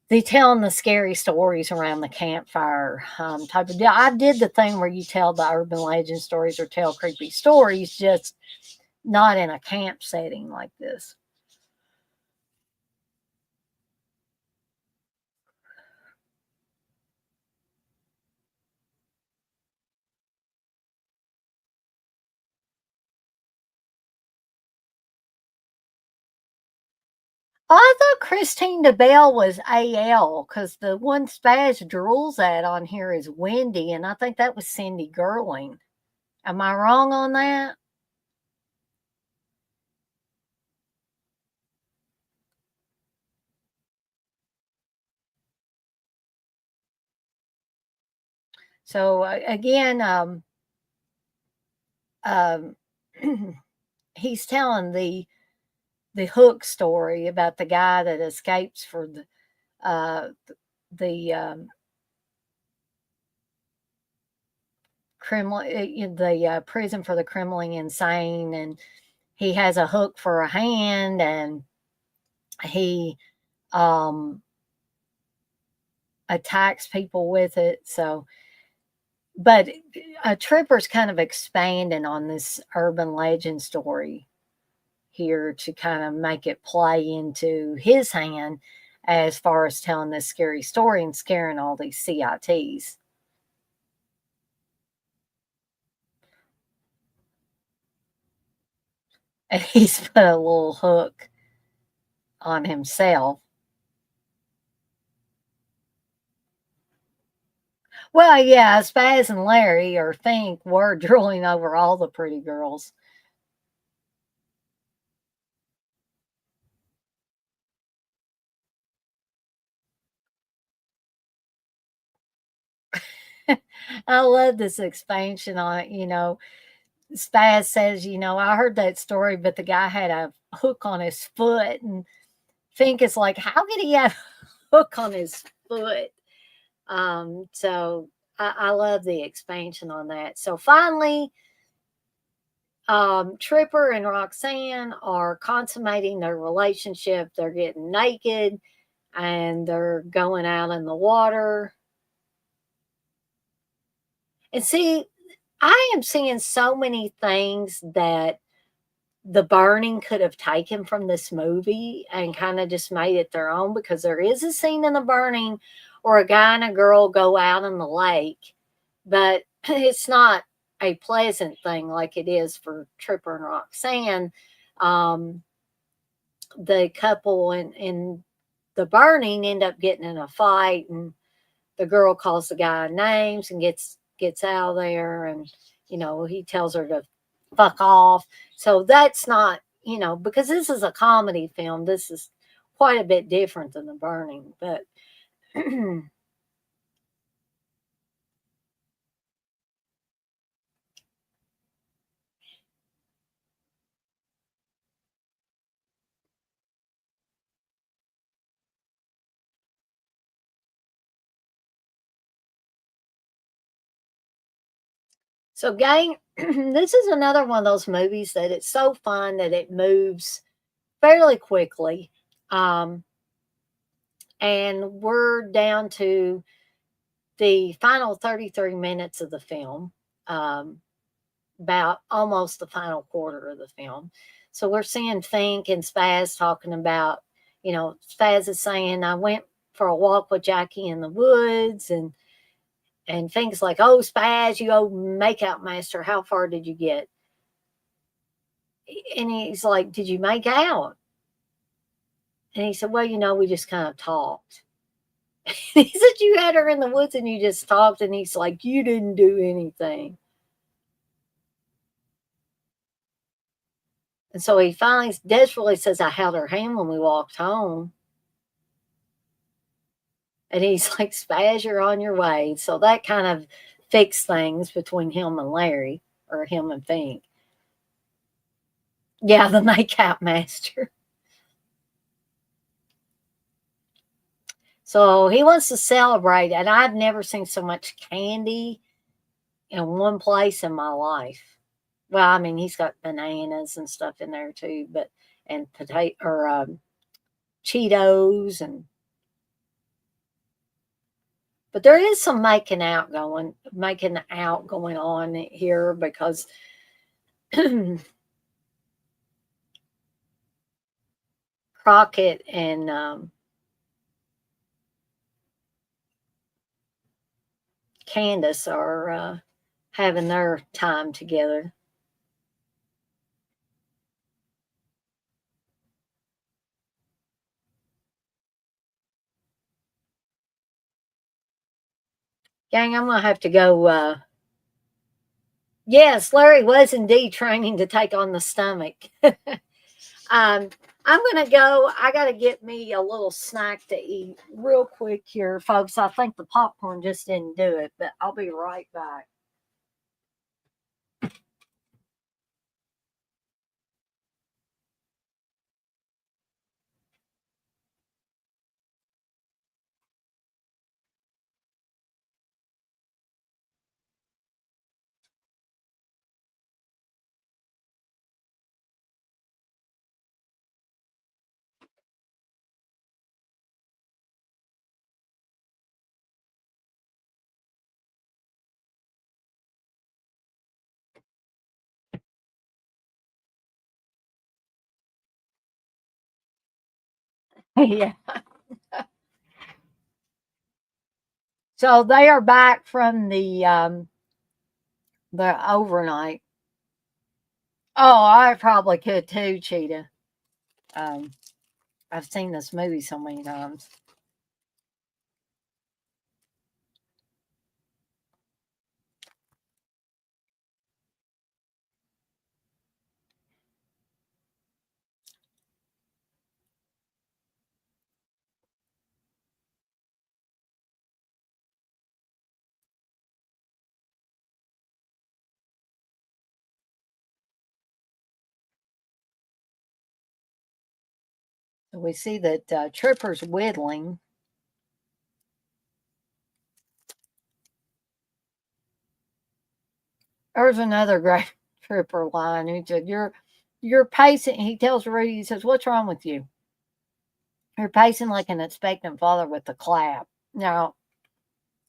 they telling the scary stories around the campfire type of deal? I did the thing where you tell the urban legend stories or tell creepy stories, just not in a camp setting like this. Oh, I thought Christine DeBelle was AL because the one Spaz drools at on here is Wendy, and I think that was Cindy Gerling. Am I wrong on that? So again, um, he's telling the hook story about the guy that escapes for uh, the the prison for the criminally insane, and he has a hook for a hand, and he um, attacks people with it. So, but Tripper's kind of expanding on this urban legend story here to kind of make it play into his hand as far as telling this scary story and scaring all these CITs. And he's put a little hook on himself. Well, yeah, Spaz and Larry or Think were drooling over all the pretty girls. I love this expansion on it. Spaz says, I heard that story, but the guy had a hook on his foot. And Fink is like, how could he have a hook on his foot? So I love the expansion on that. So finally, Tripper and Roxanne are consummating their relationship. They're getting naked and they're going out in the water. And see, I am seeing so many things that The Burning could have taken from this movie and kind of just made it their own, because there is a scene in The Burning where a guy and a girl go out in the lake, but it's not a pleasant thing like it is for Tripper and Roxanne. Um, the couple in The Burning end up getting in a fight, and the girl calls the guy names and gets out of there, and he tells her to fuck off. So that's not, because this is a comedy film, this is quite a bit different than The Burning. But so, gang, this is another one of those movies that it's so fun that it moves fairly quickly. Um, and we're down to the final 33 minutes of the film, about almost the final quarter of the film. So we're seeing Fink and Spaz talking about, Spaz is saying, I went for a walk with Jackie in the woods, and Fink's like, oh, Spaz, you old makeout master, how far did you get? And he's like, "Did you make out?" And he said, "Well, we just kind of talked." He said, "You had her in the woods and you just talked." And he's like, "You didn't do anything." And so he finally desperately says, "I held her hand when we walked home." And he's like, "Spaz, you're on your way." So that kind of fixed things between him and Larry, or him and Fink. Yeah, the makeout master. So he wants to celebrate, and I've never seen so much candy in one place in my life. Well, I mean, he's got bananas and stuff in there too, but and potato or Cheetos, and but there is some making out going on here because Crockett and Candace are having their time together. Gang, I'm gonna have to go. Yes, Larry was indeed training to take on the stomach. I'm gonna go. I gotta get me a little snack to eat real quick here, folks. I think the popcorn just didn't do it, but I'll be right back. Yeah. So they are back from the overnight. Oh, I probably could too, Cheetah. Um, I've seen this movie so many times. So we see that Tripper's whittling. There's another great Tripper line. He said, "You're pacing." He tells Rudy, he says, "What's wrong with you? You're pacing like an expectant father with a clap." Now,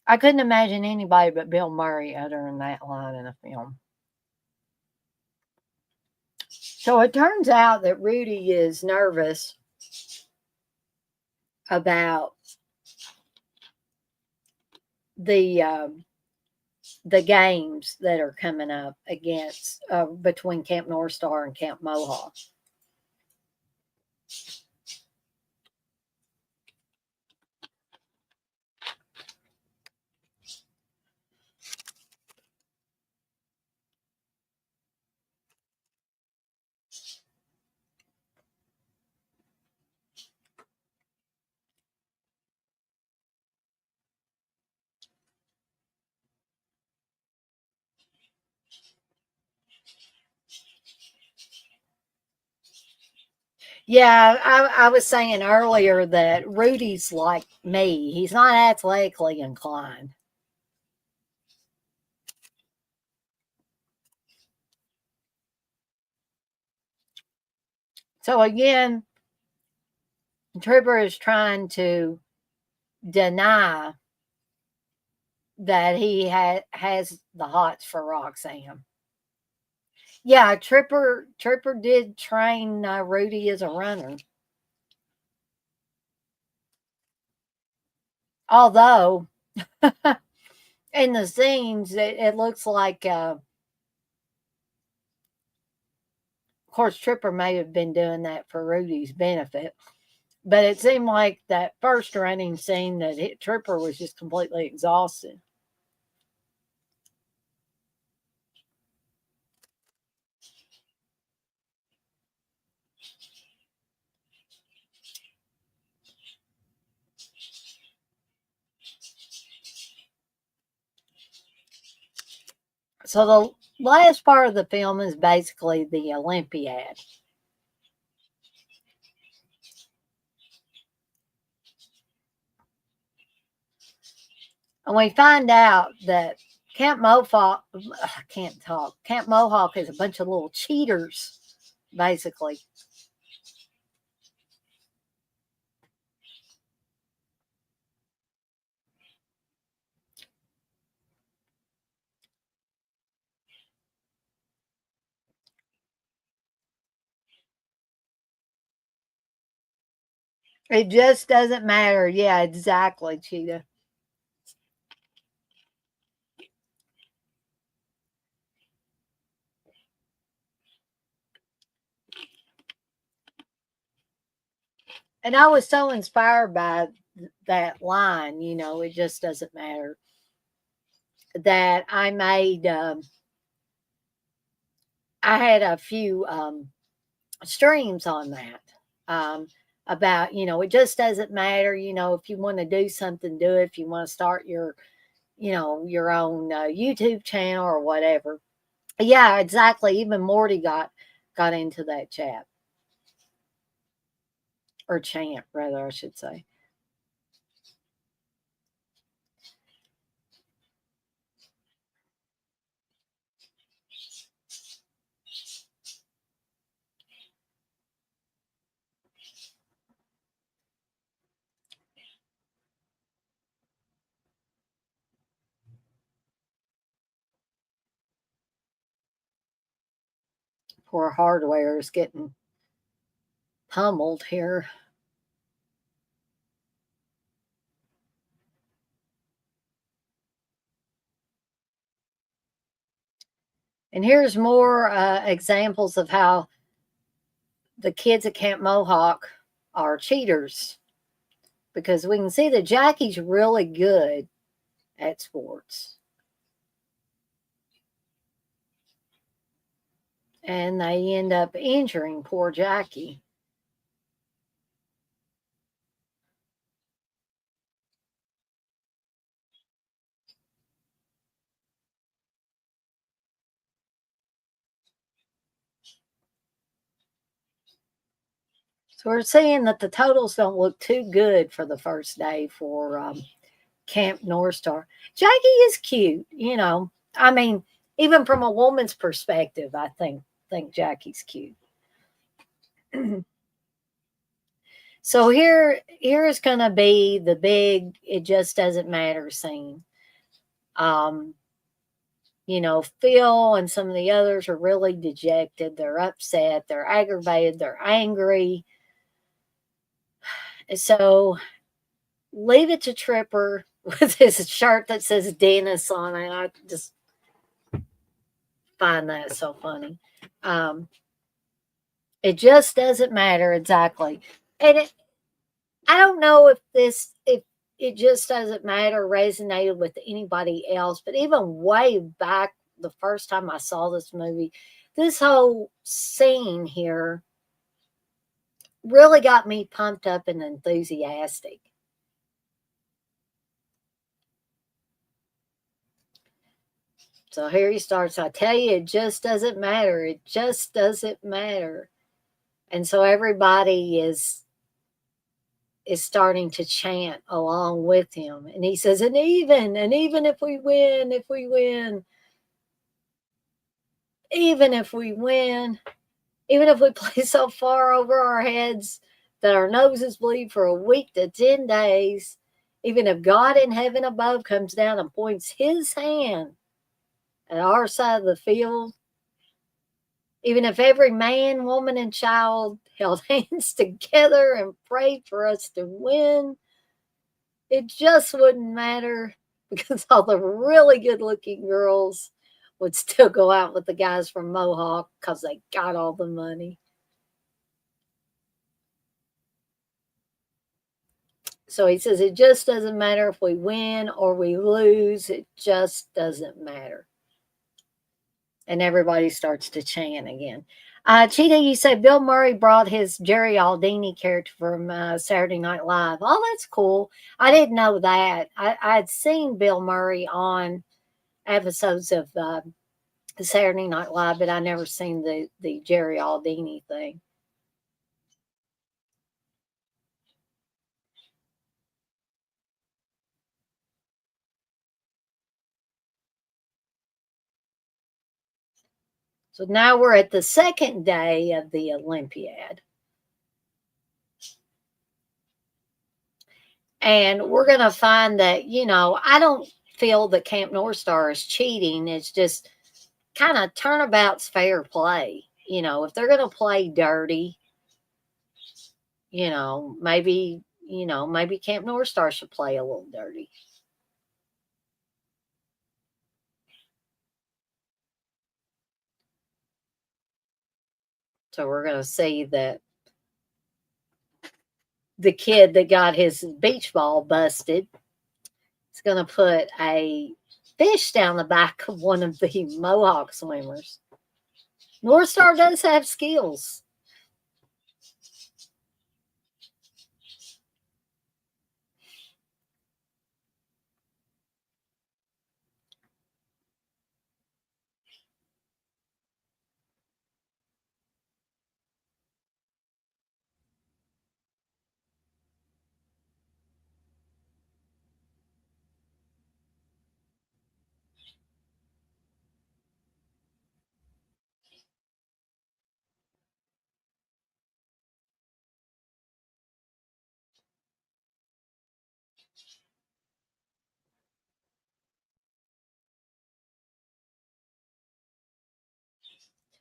I couldn't imagine anybody but Bill Murray uttering that line in a film. So it turns out that Rudy is nervous about the the games that are coming up against between Camp North Star and Camp Mohawk. Yeah, I was saying earlier that Rudy's like me. He's not athletically inclined. So again, Tripper is trying to deny that he has the hots for Roxanne. Yeah, Tripper did train Rudy as a runner. Although in the scenes, it looks like Of course, Tripper may have been doing that for Rudy's benefit, but it seemed like that first running scene that Tripper was just completely exhausted. So the last part of the film is basically the Olympiad. And we find out that Camp Mohawk, I can't talk. Camp Mohawk is a bunch of little cheaters, basically. It just doesn't matter. Yeah, exactly, Cheetah. And I was so inspired by that line, it just doesn't matter, that I made, I had a few streams on that, about, it just doesn't matter, if you want to do something, do it. If you want to start your own YouTube channel or whatever. Yeah, exactly. Even Morty got into that chat, or chant, rather, I should say. Poor hardware is getting pummeled here. And here's more examples of how the kids at Camp Mohawk are cheaters, because we can see that Jackie's really good at sports. And they end up injuring poor Jackie. So we're seeing that the totals don't look too good for the first day for Camp North Star. Jackie is cute. I mean, even from a woman's perspective, I think Jackie's cute. So here is going to be the big "it just doesn't matter" scene. Um, Phil and some of the others are really dejected. They're upset. They're aggravated. They're angry. So leave it to Tripper with his shirt that says Dennis on it. I just find that so funny. Um, it just doesn't matter, exactly. And I don't know if it just doesn't matter resonated with anybody else, but even way back the first time I saw this movie, this whole scene here really got me pumped up and enthusiastic. So here he starts. I tell you, it just doesn't matter. It just doesn't matter. And so everybody is starting to chant along with him. And he says, and even if we win, even if we win, even if we play so far over our heads that our noses bleed for a week to 10 days, even if God in heaven above comes down and points his hand at our side of the field, even if every man, woman, and child held hands together and prayed for us to win, it just wouldn't matter, because all the really good looking girls would still go out with the guys from Mohawk because they got all the money. So he says, it just doesn't matter if we win or we lose. It just doesn't matter. And everybody starts to chant again. Cheetah, you say Bill Murray brought his Jerry Aldini character from Saturday Night Live. Oh, that's cool. I didn't know that. I'd seen Bill Murray on episodes of Saturday Night Live, but I never seen the Jerry Aldini thing. So now we're at the second day of the Olympiad. And we're going to find that, I don't feel that Camp North Star is cheating. It's just kind of turnabout's fair play. If they're going to play dirty, maybe Camp North Star should play a little dirty. So we're going to see that the kid that got his beach ball busted is going to put a fish down the back of one of the Mohawk swimmers. North Star does have skills.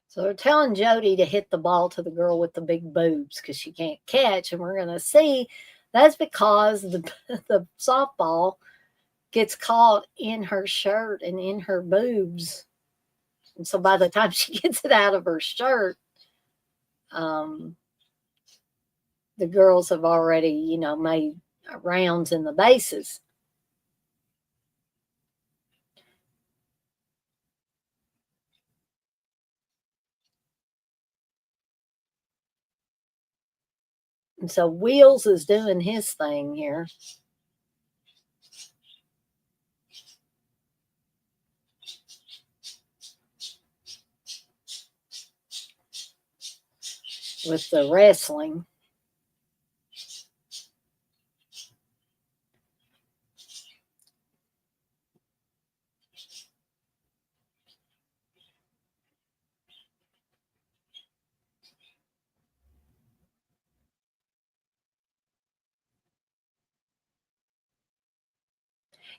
So they're telling Jody to hit the ball to the girl with the big boobs because she can't catch. And we're going to see that's because the softball gets caught in her shirt and in her boobs. And so by the time she gets it out of her shirt, the girls have already, made rounds in the bases. And so Wheels is doing his thing here. With the wrestling.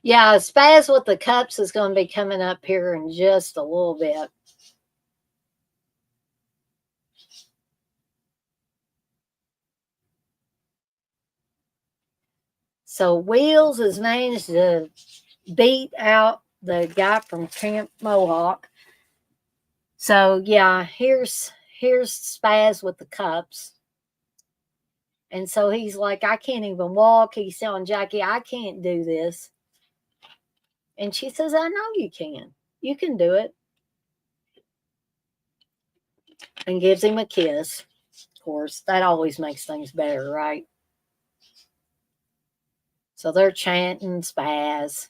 Yeah, Spaz with the cups is going to be coming up here in just a little bit. So Wheels has managed to beat out the guy from Camp Mohawk. So yeah, here's Spaz with the cups. And so he's like, I can't even walk. He's telling Jackie, I can't do this. And she says, I know you can. You can do it. And gives him a kiss. Of course, that always makes things better, right? So they're chanting Spaz.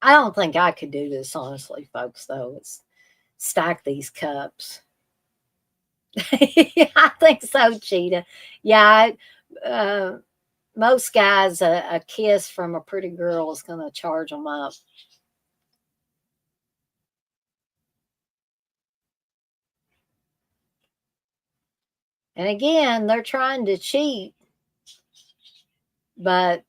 I don't think I could do this, honestly, folks, though. It's stack these cups. I think so, Cheetah. Yeah, most guys, a kiss from a pretty girl is going to charge them up. And again, they're trying to cheat, but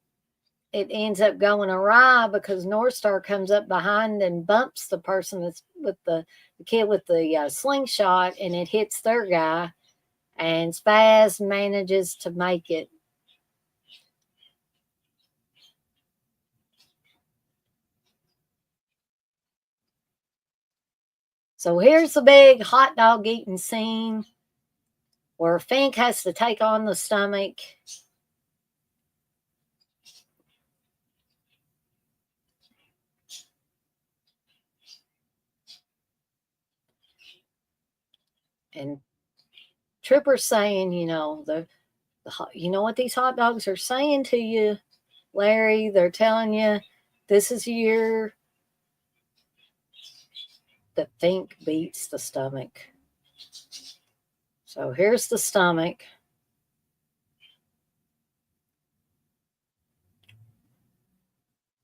it ends up going awry because North Star comes up behind and bumps the person that's with the kid with the slingshot, and it hits their guy, and Spaz manages to make it. So here's the big hot dog eating scene where Fink has to take on the stomach. And Tripper's saying, you know what these hot dogs are saying to you, Larry? They're telling you this is the year that Fink beats the stomach. So here's the stomach.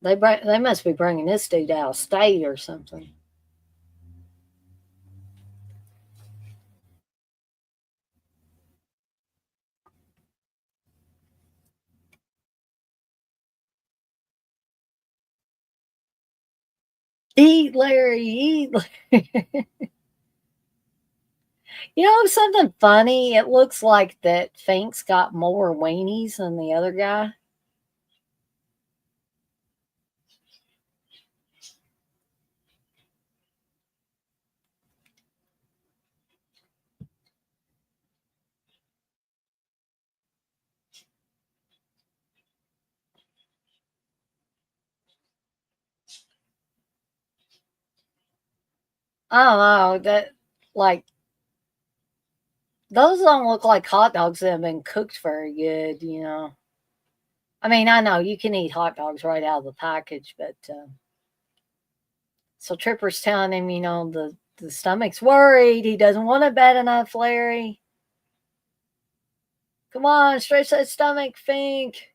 They must be bringing this dude out of state or something. Eat, Larry, eat. You know something funny? It looks like that Fink's got more weenies than the other guy. I don't know. That like those don't look like hot dogs that have been cooked very good, you know. I mean, I know you can eat hot dogs right out of the package, but so Tripper's telling him, the stomach's worried. He doesn't want it bad enough, Larry. Come on, stretch that stomach, Fink.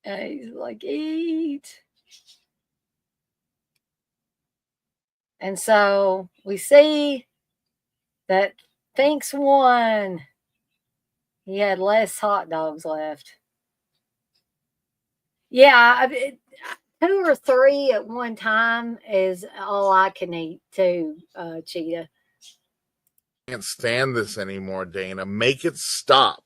And he's like, eat. And so we see that Fink's won. He had less hot dogs left. Yeah, I mean, 2 or 3 at one time is all I can eat too, Cheetah. Can't stand this anymore, Dana. Make it stop.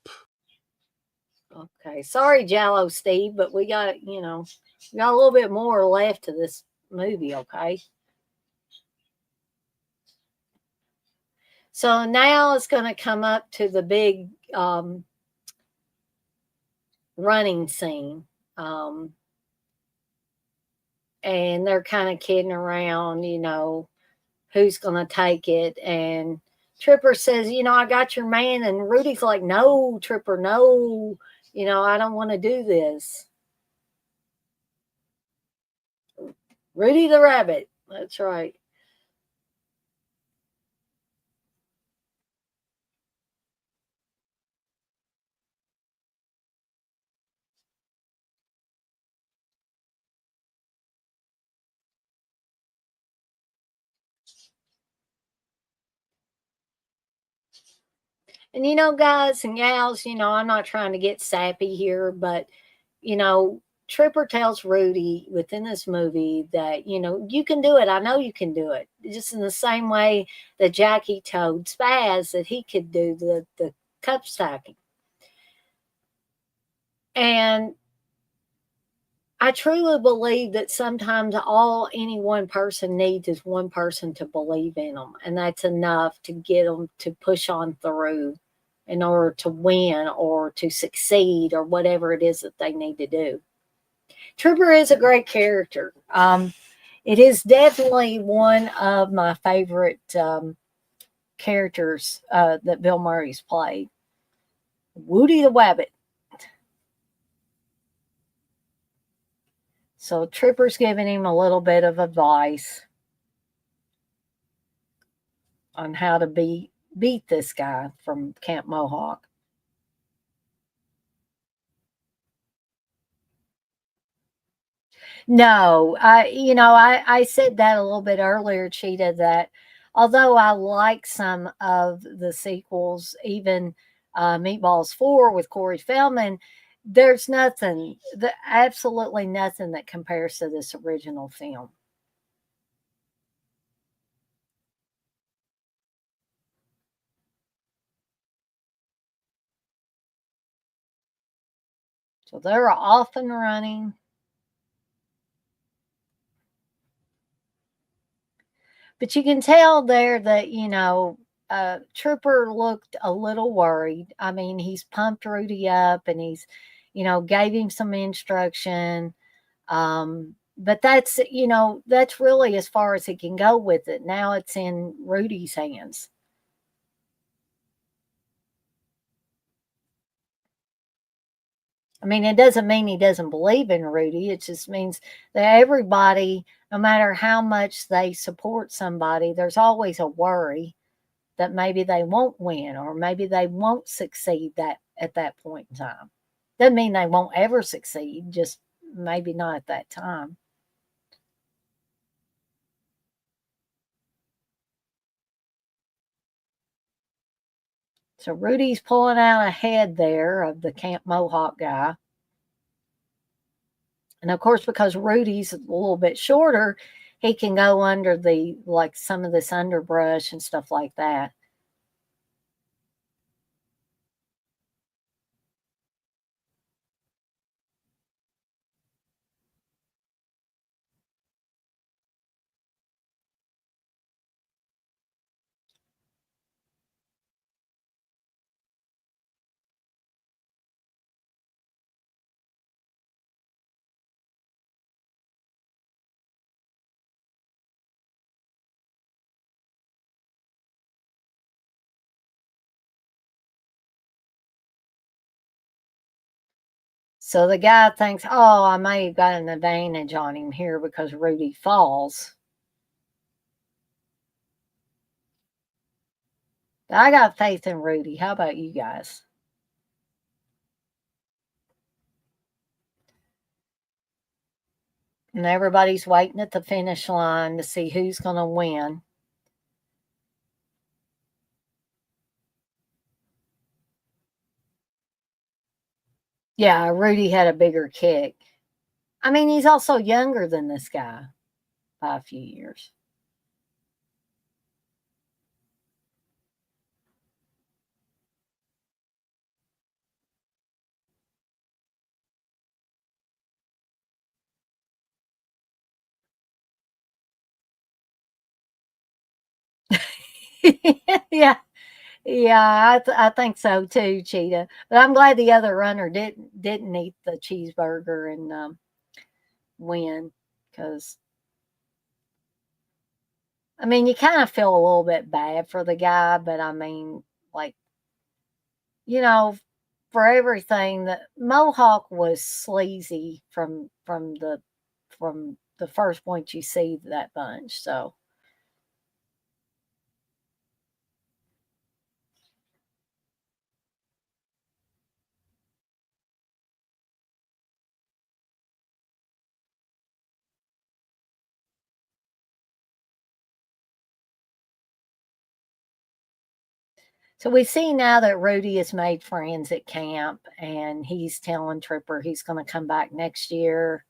Okay, sorry, Jello Steve, but we got we got a little bit more left to this movie. Okay, so now it's going to come up to the big running scene, and they're kind of kidding around, who's going to take it, and Tripper says, I got your man, and Rudy's like, no, Tripper, no, I don't want to do this. Rudy the Rabbit. That's right. And guys and gals, I'm not trying to get sappy here, but Tripper tells Rudy within this movie that, you can do it. I know you can do it. Just in the same way that Jackie told Spaz that he could do the cup stacking. And I truly believe that sometimes all any one person needs is one person to believe in them. And that's enough to get them to push on through in order to win or to succeed or whatever it is that they need to do. Trooper is a great character. It is definitely one of my favorite characters that Bill Murray's played. Woody the Wabbit. So Trooper's giving him a little bit of advice on how to beat this guy from Camp Mohawk. No, I said that a little bit earlier, Cheetah, that although I like some of the sequels, even Meatballs 4 with Corey Feldman, there's absolutely nothing that compares to this original film. So they're off and running. But you can tell there that, Trooper looked a little worried. I mean, he's pumped Rudy up and gave him some instruction. But that's really as far as he can go with it. Now it's in Rudy's hands. I mean, it doesn't mean he doesn't believe in Rudy. It just means that everybody, no matter how much they support somebody, there's always a worry that maybe they won't win or maybe they won't succeed that at that point in time. Doesn't mean they won't ever succeed, just maybe not at that time. So Rudy's pulling out ahead there of the Camp Mohawk guy. And of course, because Rudy's a little bit shorter, he can go under like some of this underbrush and stuff like that. So the guy thinks, oh, I may have got an advantage on him here because Rudy falls. But I got faith in Rudy. How about you guys? And everybody's waiting at the finish line to see who's going to win. Yeah, Rudy had a bigger kick. I mean, he's also younger than this guy by a few years. Yeah, yeah, I think so too, Cheetah. But I'm glad the other runner didn't eat the cheeseburger and win because I mean you kind of feel a little bit bad for the guy, but I mean like you know for everything that Mohawk was sleazy from the first point you see that bunch. So we see now that Rudy has made friends at camp and he's telling Tripper he's going to come back next year.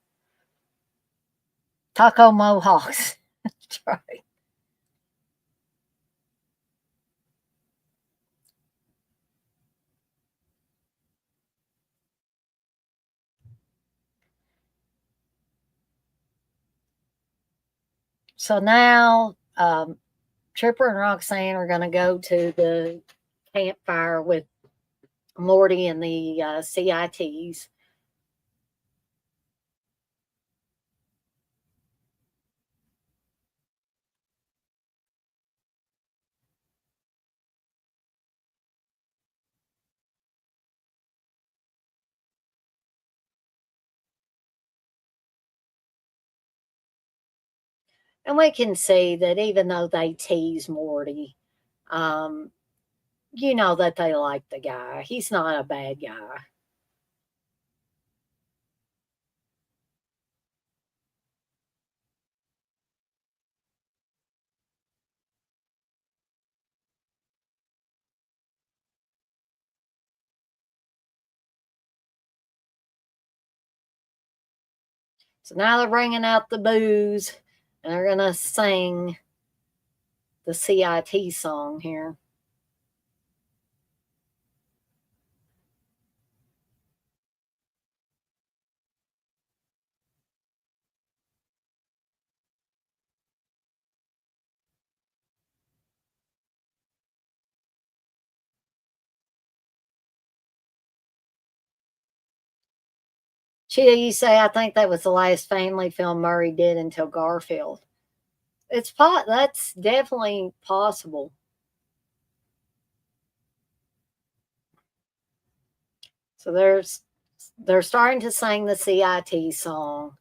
Taco Mohawks. That's right. So now Tripper and Roxanne are going to go to the campfire with Morty and the CITs. And we can see that even though they tease Morty, um, you know that they like the guy. He's not a bad guy. So now they're bringing out the booze and they're going to sing the CIT song here. Cheetah, you say, I think that was the last family film Murray did until Garfield. That's definitely possible. So they're starting to sing the CIT song.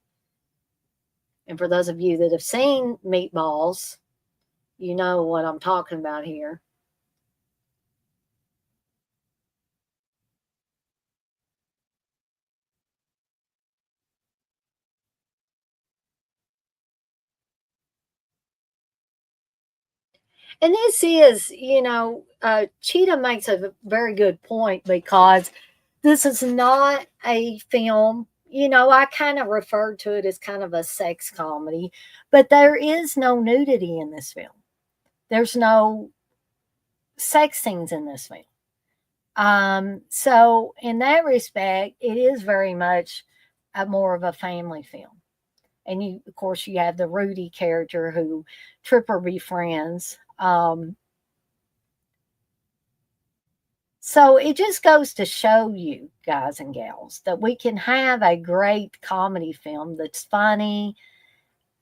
And for those of you that have seen Meatballs, you know what I'm talking about here. And this is, Cheetah makes a very good point because this is not a film. I kind of referred to it as kind of a sex comedy, but there is no nudity in this film. There's no sex scenes in this film. So in that respect, it is very much more of a family film. And of course, you have the Rudy character who Tripper befriends. So it just goes to show you, guys and gals, that we can have a great comedy film that's funny,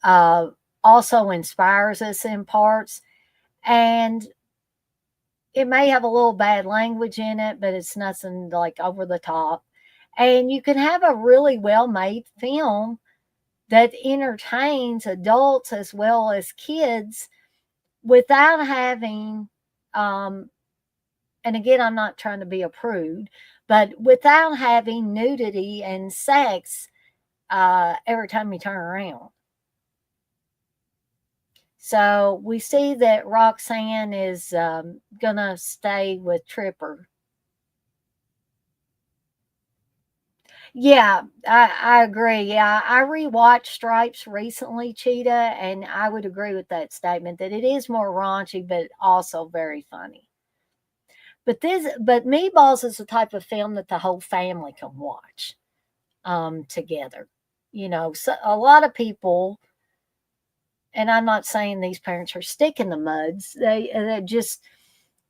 uh, also inspires us in parts, and it may have a little bad language in it, but it's nothing like over the top. And you can have a really well made film that entertains adults as well as kids without having, um, and again, I'm not trying to be a prude, but without having nudity and sex every time you turn around. So we see that Roxanne is going to stay with Tripper. Yeah, I agree. Yeah, I rewatched Stripes recently, Cheetah, and I would agree with that statement that it is more raunchy, but also very funny. But Meatballs is the type of film that the whole family can watch together. So a lot of people, and I'm not saying these parents are stick in the muds. They just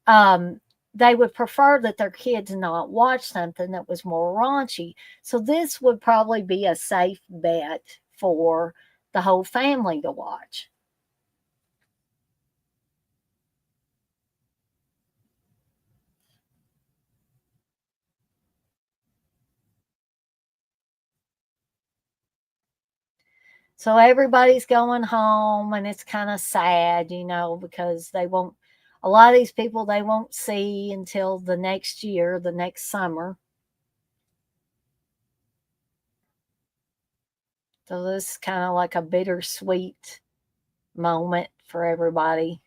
um, they would prefer that their kids not watch something that was more raunchy. So this would probably be a safe bet for the whole family to watch. So everybody's going home and it's kind of sad, because they won't, a lot of these people they won't see until the next year, the next summer. So this is kind of like a bittersweet moment for everybody.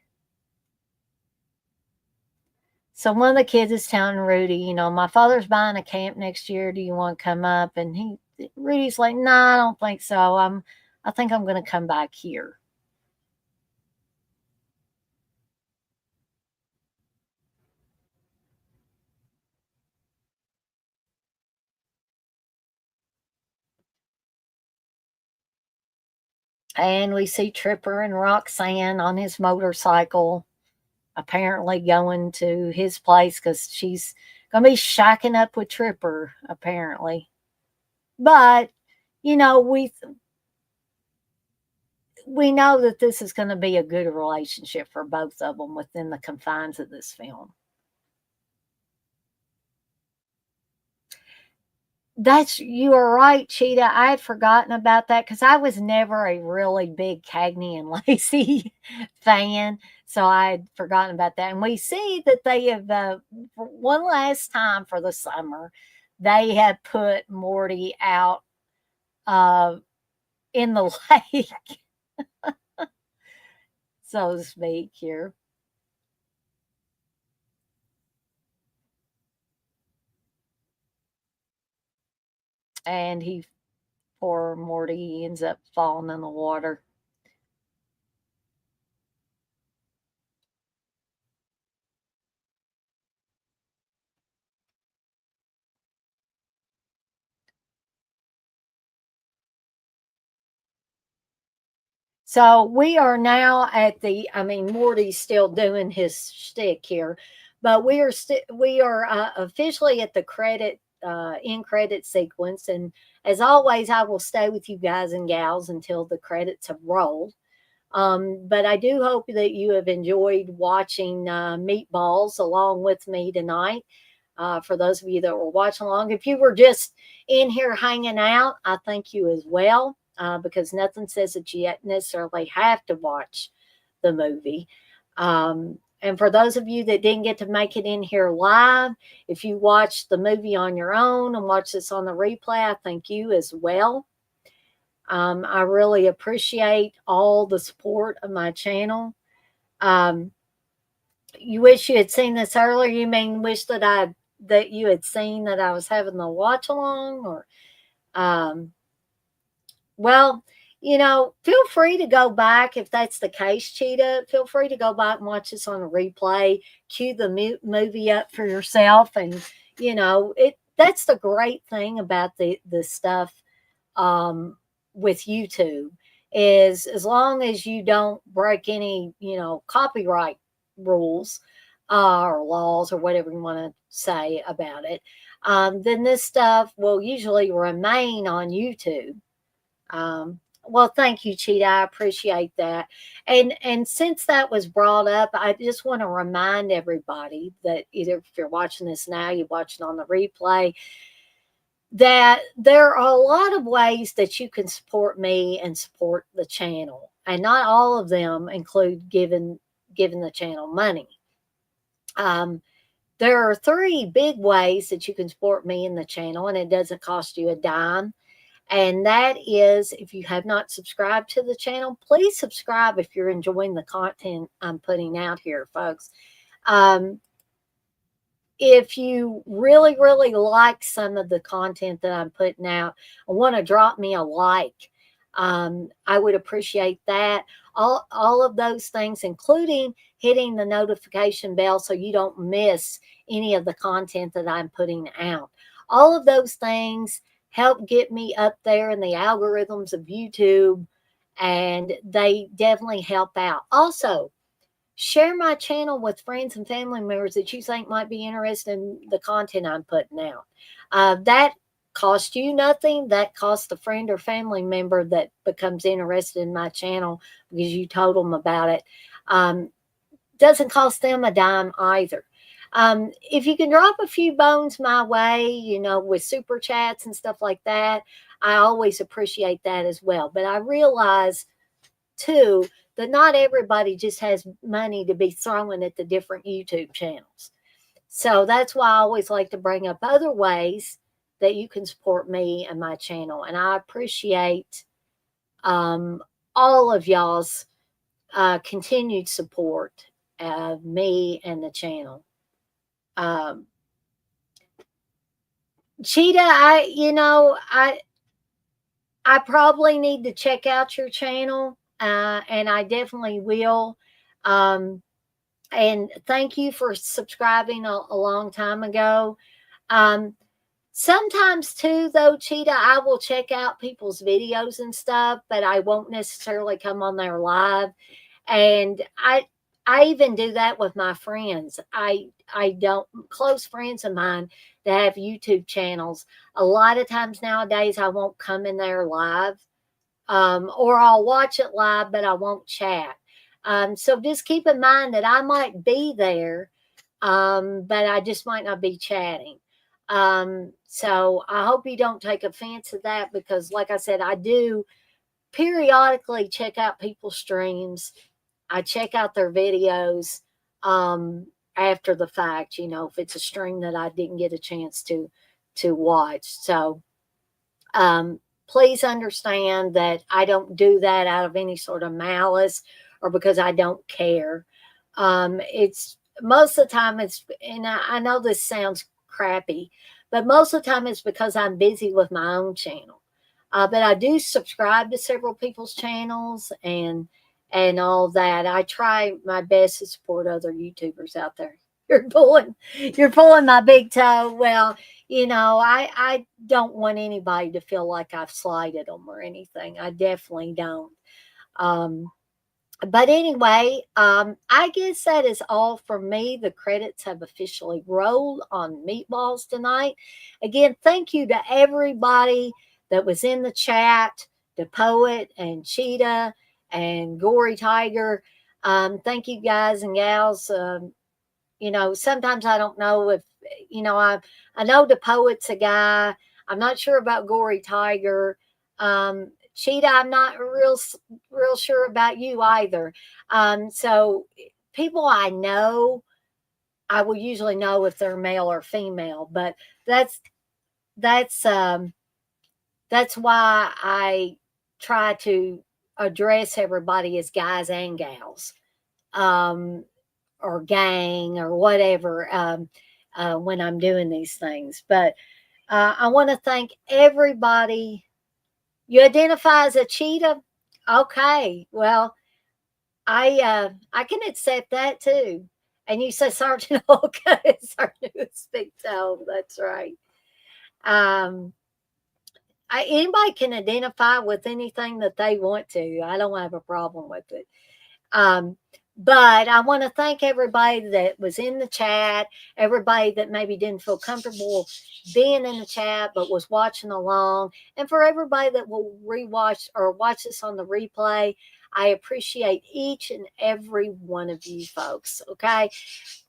So one of the kids is telling Rudy, my father's buying a camp next year. Do you want to come up? And Rudy's like, no, I don't think so. I think I'm going to come back here. And we see Tripper and Roxanne on his motorcycle, apparently going to his place because she's going to be shacking up with Tripper, apparently. But, you know, we we know that this is going to be a good relationship for both of them within the confines of this film. You are right, Cheetah. I had forgotten about that because I was never a really big Cagney and Lacey fan, so I had forgotten about that. And we see that they have for one last time for the summer, they have put Morty out uh, in the lake, so to speak. Here, and he Poor Morty ends up falling in the water. So we are now at the. I mean, Morty's still doing his shtick here, but we are officially at the end credit sequence, and as always, I will stay with you guys and gals until the credits have rolled. But I do hope that you have enjoyed watching Meatballs along with me tonight. For those of you that were watching along, if you were just in here hanging out, I thank you as well, because nothing says that you necessarily have to watch the movie. And for those of you that didn't get to make it in here live, if you watched the movie on your own and watch this on the replay, I thank you as well. I really appreciate all the support of my channel. Um, you wish you had seen this earlier? You mean wish that you had seen that I was having the watch along, or um, well, feel free to go back if that's the case, Cheetah. Feel free to go back and watch this on a replay. Cue the movie up for yourself, and it. That's the great thing about the stuff um, with YouTube is as long as you don't break any, copyright rules or laws or whatever you want to say about it, then this stuff will usually remain on YouTube. Well, thank you, Cheetah. I appreciate that. And since that was brought up, I just want to remind everybody that either if you're watching this now, you're watching on the replay, that there are a lot of ways that you can support me and support the channel, and not all of them include giving the channel money. There are three big ways that you can support me in the channel, and it doesn't cost you a dime. And that is, if you have not subscribed to the channel, please subscribe if you're enjoying the content I'm putting out here, folks. If you really, really like some of the content that I'm putting out, I want to drop me a like. I would appreciate that. All of those things, including hitting the notification bell so you don't miss any of the content that I'm putting out. All of those things help get me up there in the algorithms of YouTube, and they definitely help out. Also, share my channel with friends and family members that you think might be interested in the content I'm putting out. That costs you nothing. That costs a friend or family member that becomes interested in my channel because you told them about it. Doesn't cost them a dime either. If you can drop a few bones my way, with super chats and stuff like that, I always appreciate that as well. But I realize too that not everybody just has money to be throwing at the different YouTube channels. So that's why I always like to bring up other ways that you can support me and my channel. And I appreciate all of y'all's continued support of me and the channel. Cheetah, I probably need to check out your channel, and I definitely will. And thank you for subscribing a long time ago. Sometimes too, though, Cheetah, I will check out people's videos and stuff, but I won't necessarily come on there live. And I even do that with my friends. I don't close friends of mine that have YouTube channels. A lot of times nowadays, I won't come in there live, or I'll watch it live, but I won't chat. So just keep in mind that I might be there, but I just might not be chatting. So I hope you don't take offense to that, because like I said, I do periodically check out people's streams. I check out their videos after the fact, if it's a stream that I didn't get a chance to watch. So please understand that I don't do that out of any sort of malice or because I don't care. It's most of the time and I know this sounds crappy, but most of the time it's because I'm busy with my own channel. But I do subscribe to several people's channels and all that. I try my best to support other YouTubers out there. You're pulling my big toe. Well, I don't want anybody to feel like I've slighted them or anything. I definitely don't. Um, but anyway, I guess that is all from me. The credits have officially rolled on Meatballs tonight. Again, thank you to everybody that was in the chat, the Poet and Cheetah and Gory Tiger. Thank you guys and gals. Sometimes I don't know if, I know the Poet's a guy. I'm not sure about Gory Tiger. Cheetah, I'm not real sure about you either. So people I know, I will usually know if they're male or female, but that's that's um that's why I try to address everybody as guys and gals. Or gang or whatever when I'm doing these things. But I want to thank everybody. You identify as a cheetah? Okay. Well, I can accept that too. And you say Sergeant okay, Sergeant Speak Tell. That's right. Um, anybody can identify with anything that they want to. I don't have a problem with it. Um, but I want to thank everybody that was in the chat, everybody that maybe didn't feel comfortable being in the chat but was watching along, and for everybody that will rewatch or watch this on the replay. I appreciate each and every one of you folks. Okay.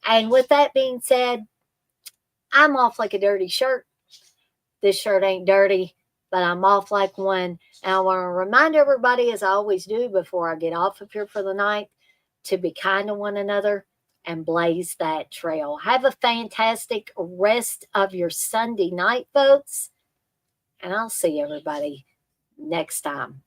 And with that being said, I'm off like a dirty shirt. This shirt ain't dirty, but I'm off like one. And I want to remind everybody, as I always do before I get off of here for the night, to be kind to one another and blaze that trail. Have a fantastic rest of your Sunday night, folks. And I'll see everybody next time.